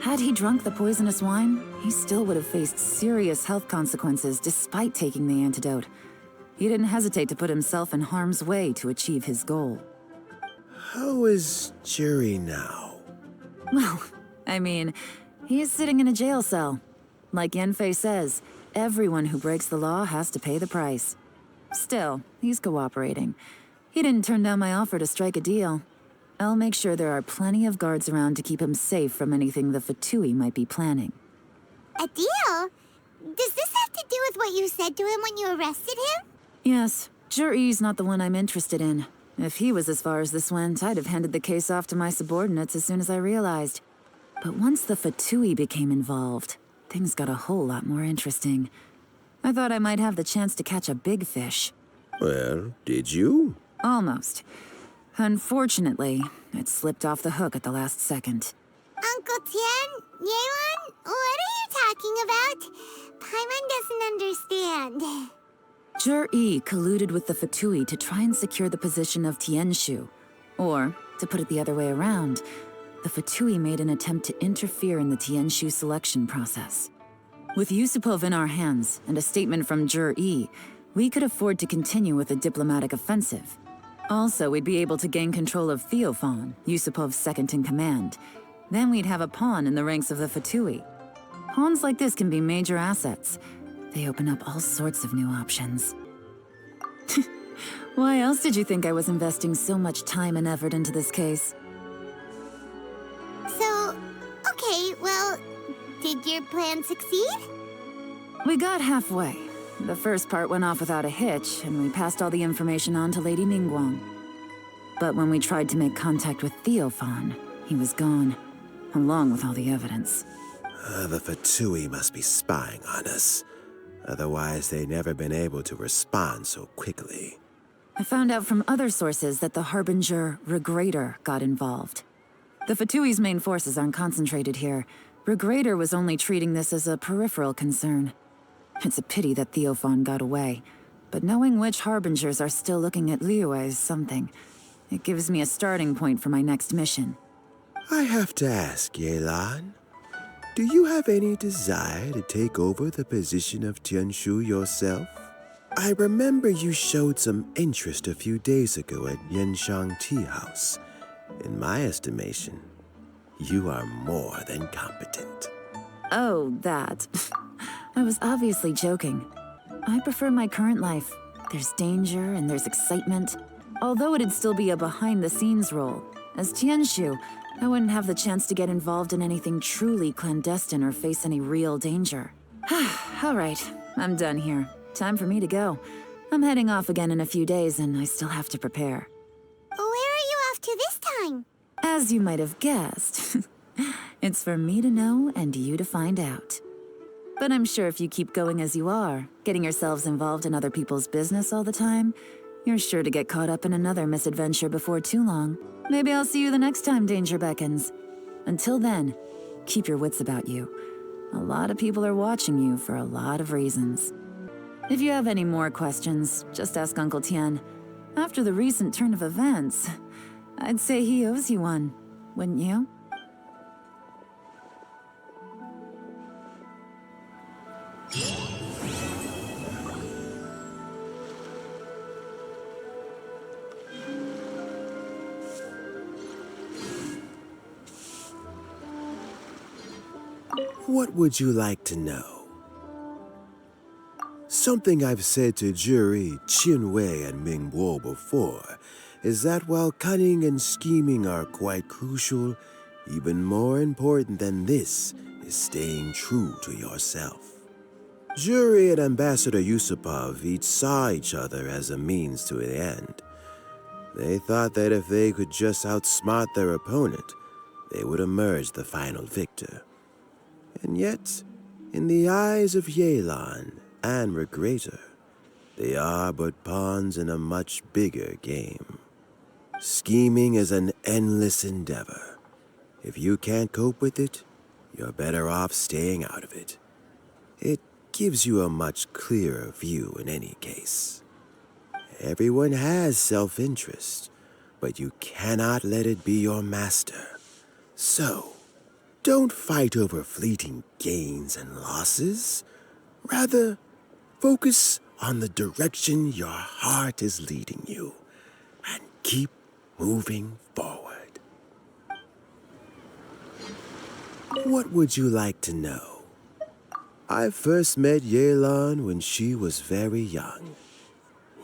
D: had he drunk the poisonous wine, he still would have faced serious health consequences despite taking the antidote. He didn't hesitate to put himself in harm's way to achieve his goal.
C: How is Zhiyi now?
D: Well, I mean, he is sitting in a jail cell. Like Yanfei says, everyone who breaks the law has to pay the price. Still, he's cooperating. He didn't turn down my offer to strike a deal. I'll make sure there are plenty of guards around to keep him safe from anything the Fatui might be planning.
B: A deal? Does this have to do with what you said to him when you arrested him?
D: Yes, Zhiyi's not the one I'm interested in. If he was as far as this went, I'd have handed the case off to my subordinates as soon as I realized. But once the Fatui became involved, things got a whole lot more interesting. I thought I might have the chance to catch a big fish.
C: Well, did you?
D: Almost. Unfortunately, it slipped off the hook at the last second.
B: Uncle Tian, Yelan, what are you talking about? Paimon doesn't understand.
D: Zhiyi colluded with the Fatui to try and secure the position of Tianshu. Or, to put it the other way around, the Fatui made an attempt to interfere in the Tianshu selection process. With Yusupov in our hands and a statement from Zhiyi, we could afford to continue with a diplomatic offensive. Also, we'd be able to gain control of Theophan, Yusupov's second-in-command. Then we'd have a pawn in the ranks of the Fatui. Pawns like this can be major assets. They open up all sorts of new options. Why else did you think I was investing so much time and effort into this case?
B: So, okay, well, did your plan succeed?
D: We got halfway. The first part went off without a hitch, and we passed all the information on to Lady Mingguang. But when we tried to make contact with Theophan, he was gone, along with all the evidence.
C: The Fatui must be spying on us. Otherwise, they'd never been able to respond so quickly.
D: I found out from other sources that the Harbinger Regrator got involved. The Fatui's main forces aren't concentrated here. Regrator was only treating this as a peripheral concern. It's a pity that Theophan got away, but knowing which Harbingers are still looking at Liyue is something. It gives me a starting point for my next mission.
C: I have to ask, Yelan, do you have any desire to take over the position of Tianshu yourself? I remember you showed some interest a few days ago at Yanshang Tea House. In my estimation, you are more than competent.
D: Oh, that. I was obviously joking. I prefer my current life. There's danger and there's excitement. Although it'd still be a behind-the-scenes role. As Tianshu, I wouldn't have the chance to get involved in anything truly clandestine or face any real danger. All right, I'm done here. Time for me to go. I'm heading off again in a few days, and I still have to prepare.
B: Where are you off to this time?
D: As you might have guessed, it's for me to know and you to find out. But I'm sure if you keep going as you are, getting yourselves involved in other people's business all the time, you're sure to get caught up in another misadventure before too long. Maybe I'll see you the next time danger beckons. Until then, keep your wits about you. A lot of people are watching you for a lot of reasons. If you have any more questions, just ask Uncle Tian. After the recent turn of events, I'd say he owes you one, wouldn't you?
C: What would you like to know? Something I've said to Zhiyi, Qinwei, and Mingbo before is that while cunning and scheming are quite crucial, even more important than this is staying true to yourself. Zhiyi and Ambassador Yusupov each saw each other as a means to an end. They thought that if they could just outsmart their opponent, they would emerge the final victor. And yet, in the eyes of Yelan and Regrator, they are but pawns in a much bigger game. Scheming is an endless endeavor. If you can't cope with it, you're better off staying out of it. It gives you a much clearer view in any case. Everyone has self-interest, but you cannot let it be your master. So, don't fight over fleeting gains and losses. Rather, focus on the direction your heart is leading you, and keep moving forward. What would you like to know? I first met Yelan when she was very young.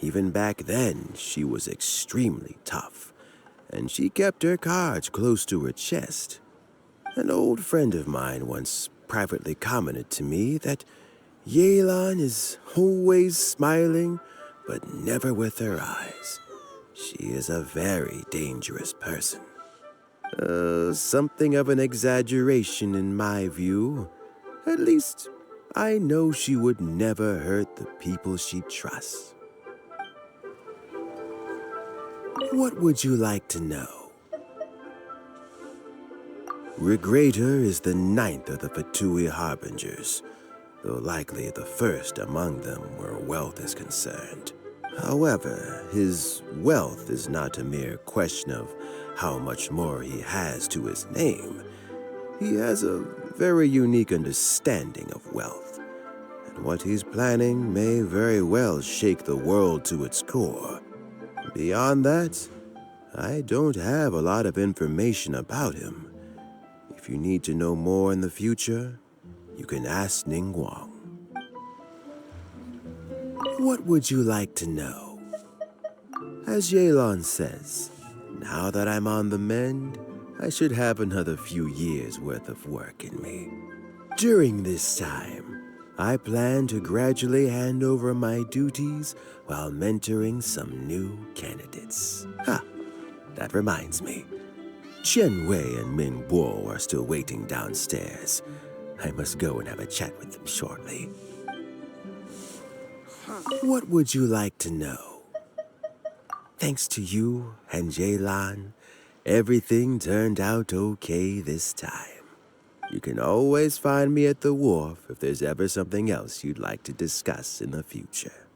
C: Even back then, she was extremely tough, and she kept her cards close to her chest. An old friend of mine once privately commented to me that Yelan is always smiling, but never with her eyes. She is a very dangerous person. Something of an exaggeration in my view. At least, I know she would never hurt the people she trusts. What would you like to know? Regrator is the 9th of the Fatui Harbingers, though likely the first among them where wealth is concerned. However, his wealth is not a mere question of how much more he has to his name. He has a very unique understanding of wealth, and what he's planning may very well shake the world to its core. Beyond that, I don't have a lot of information about him. If you need to know more in the future, you can ask Ning Guang. What would you like to know? As Yelan says, now that I'm on the mend, I should have another few years' worth of work in me. During this time, I plan to gradually hand over my duties while mentoring some new candidates. That reminds me. Qian Wei and Ming Bo are still waiting downstairs. I must go and have a chat with them shortly. What would you like to know? Thanks to you and Yelan, everything turned out okay this time. You can always find me at the wharf if there's ever something else you'd like to discuss in the future.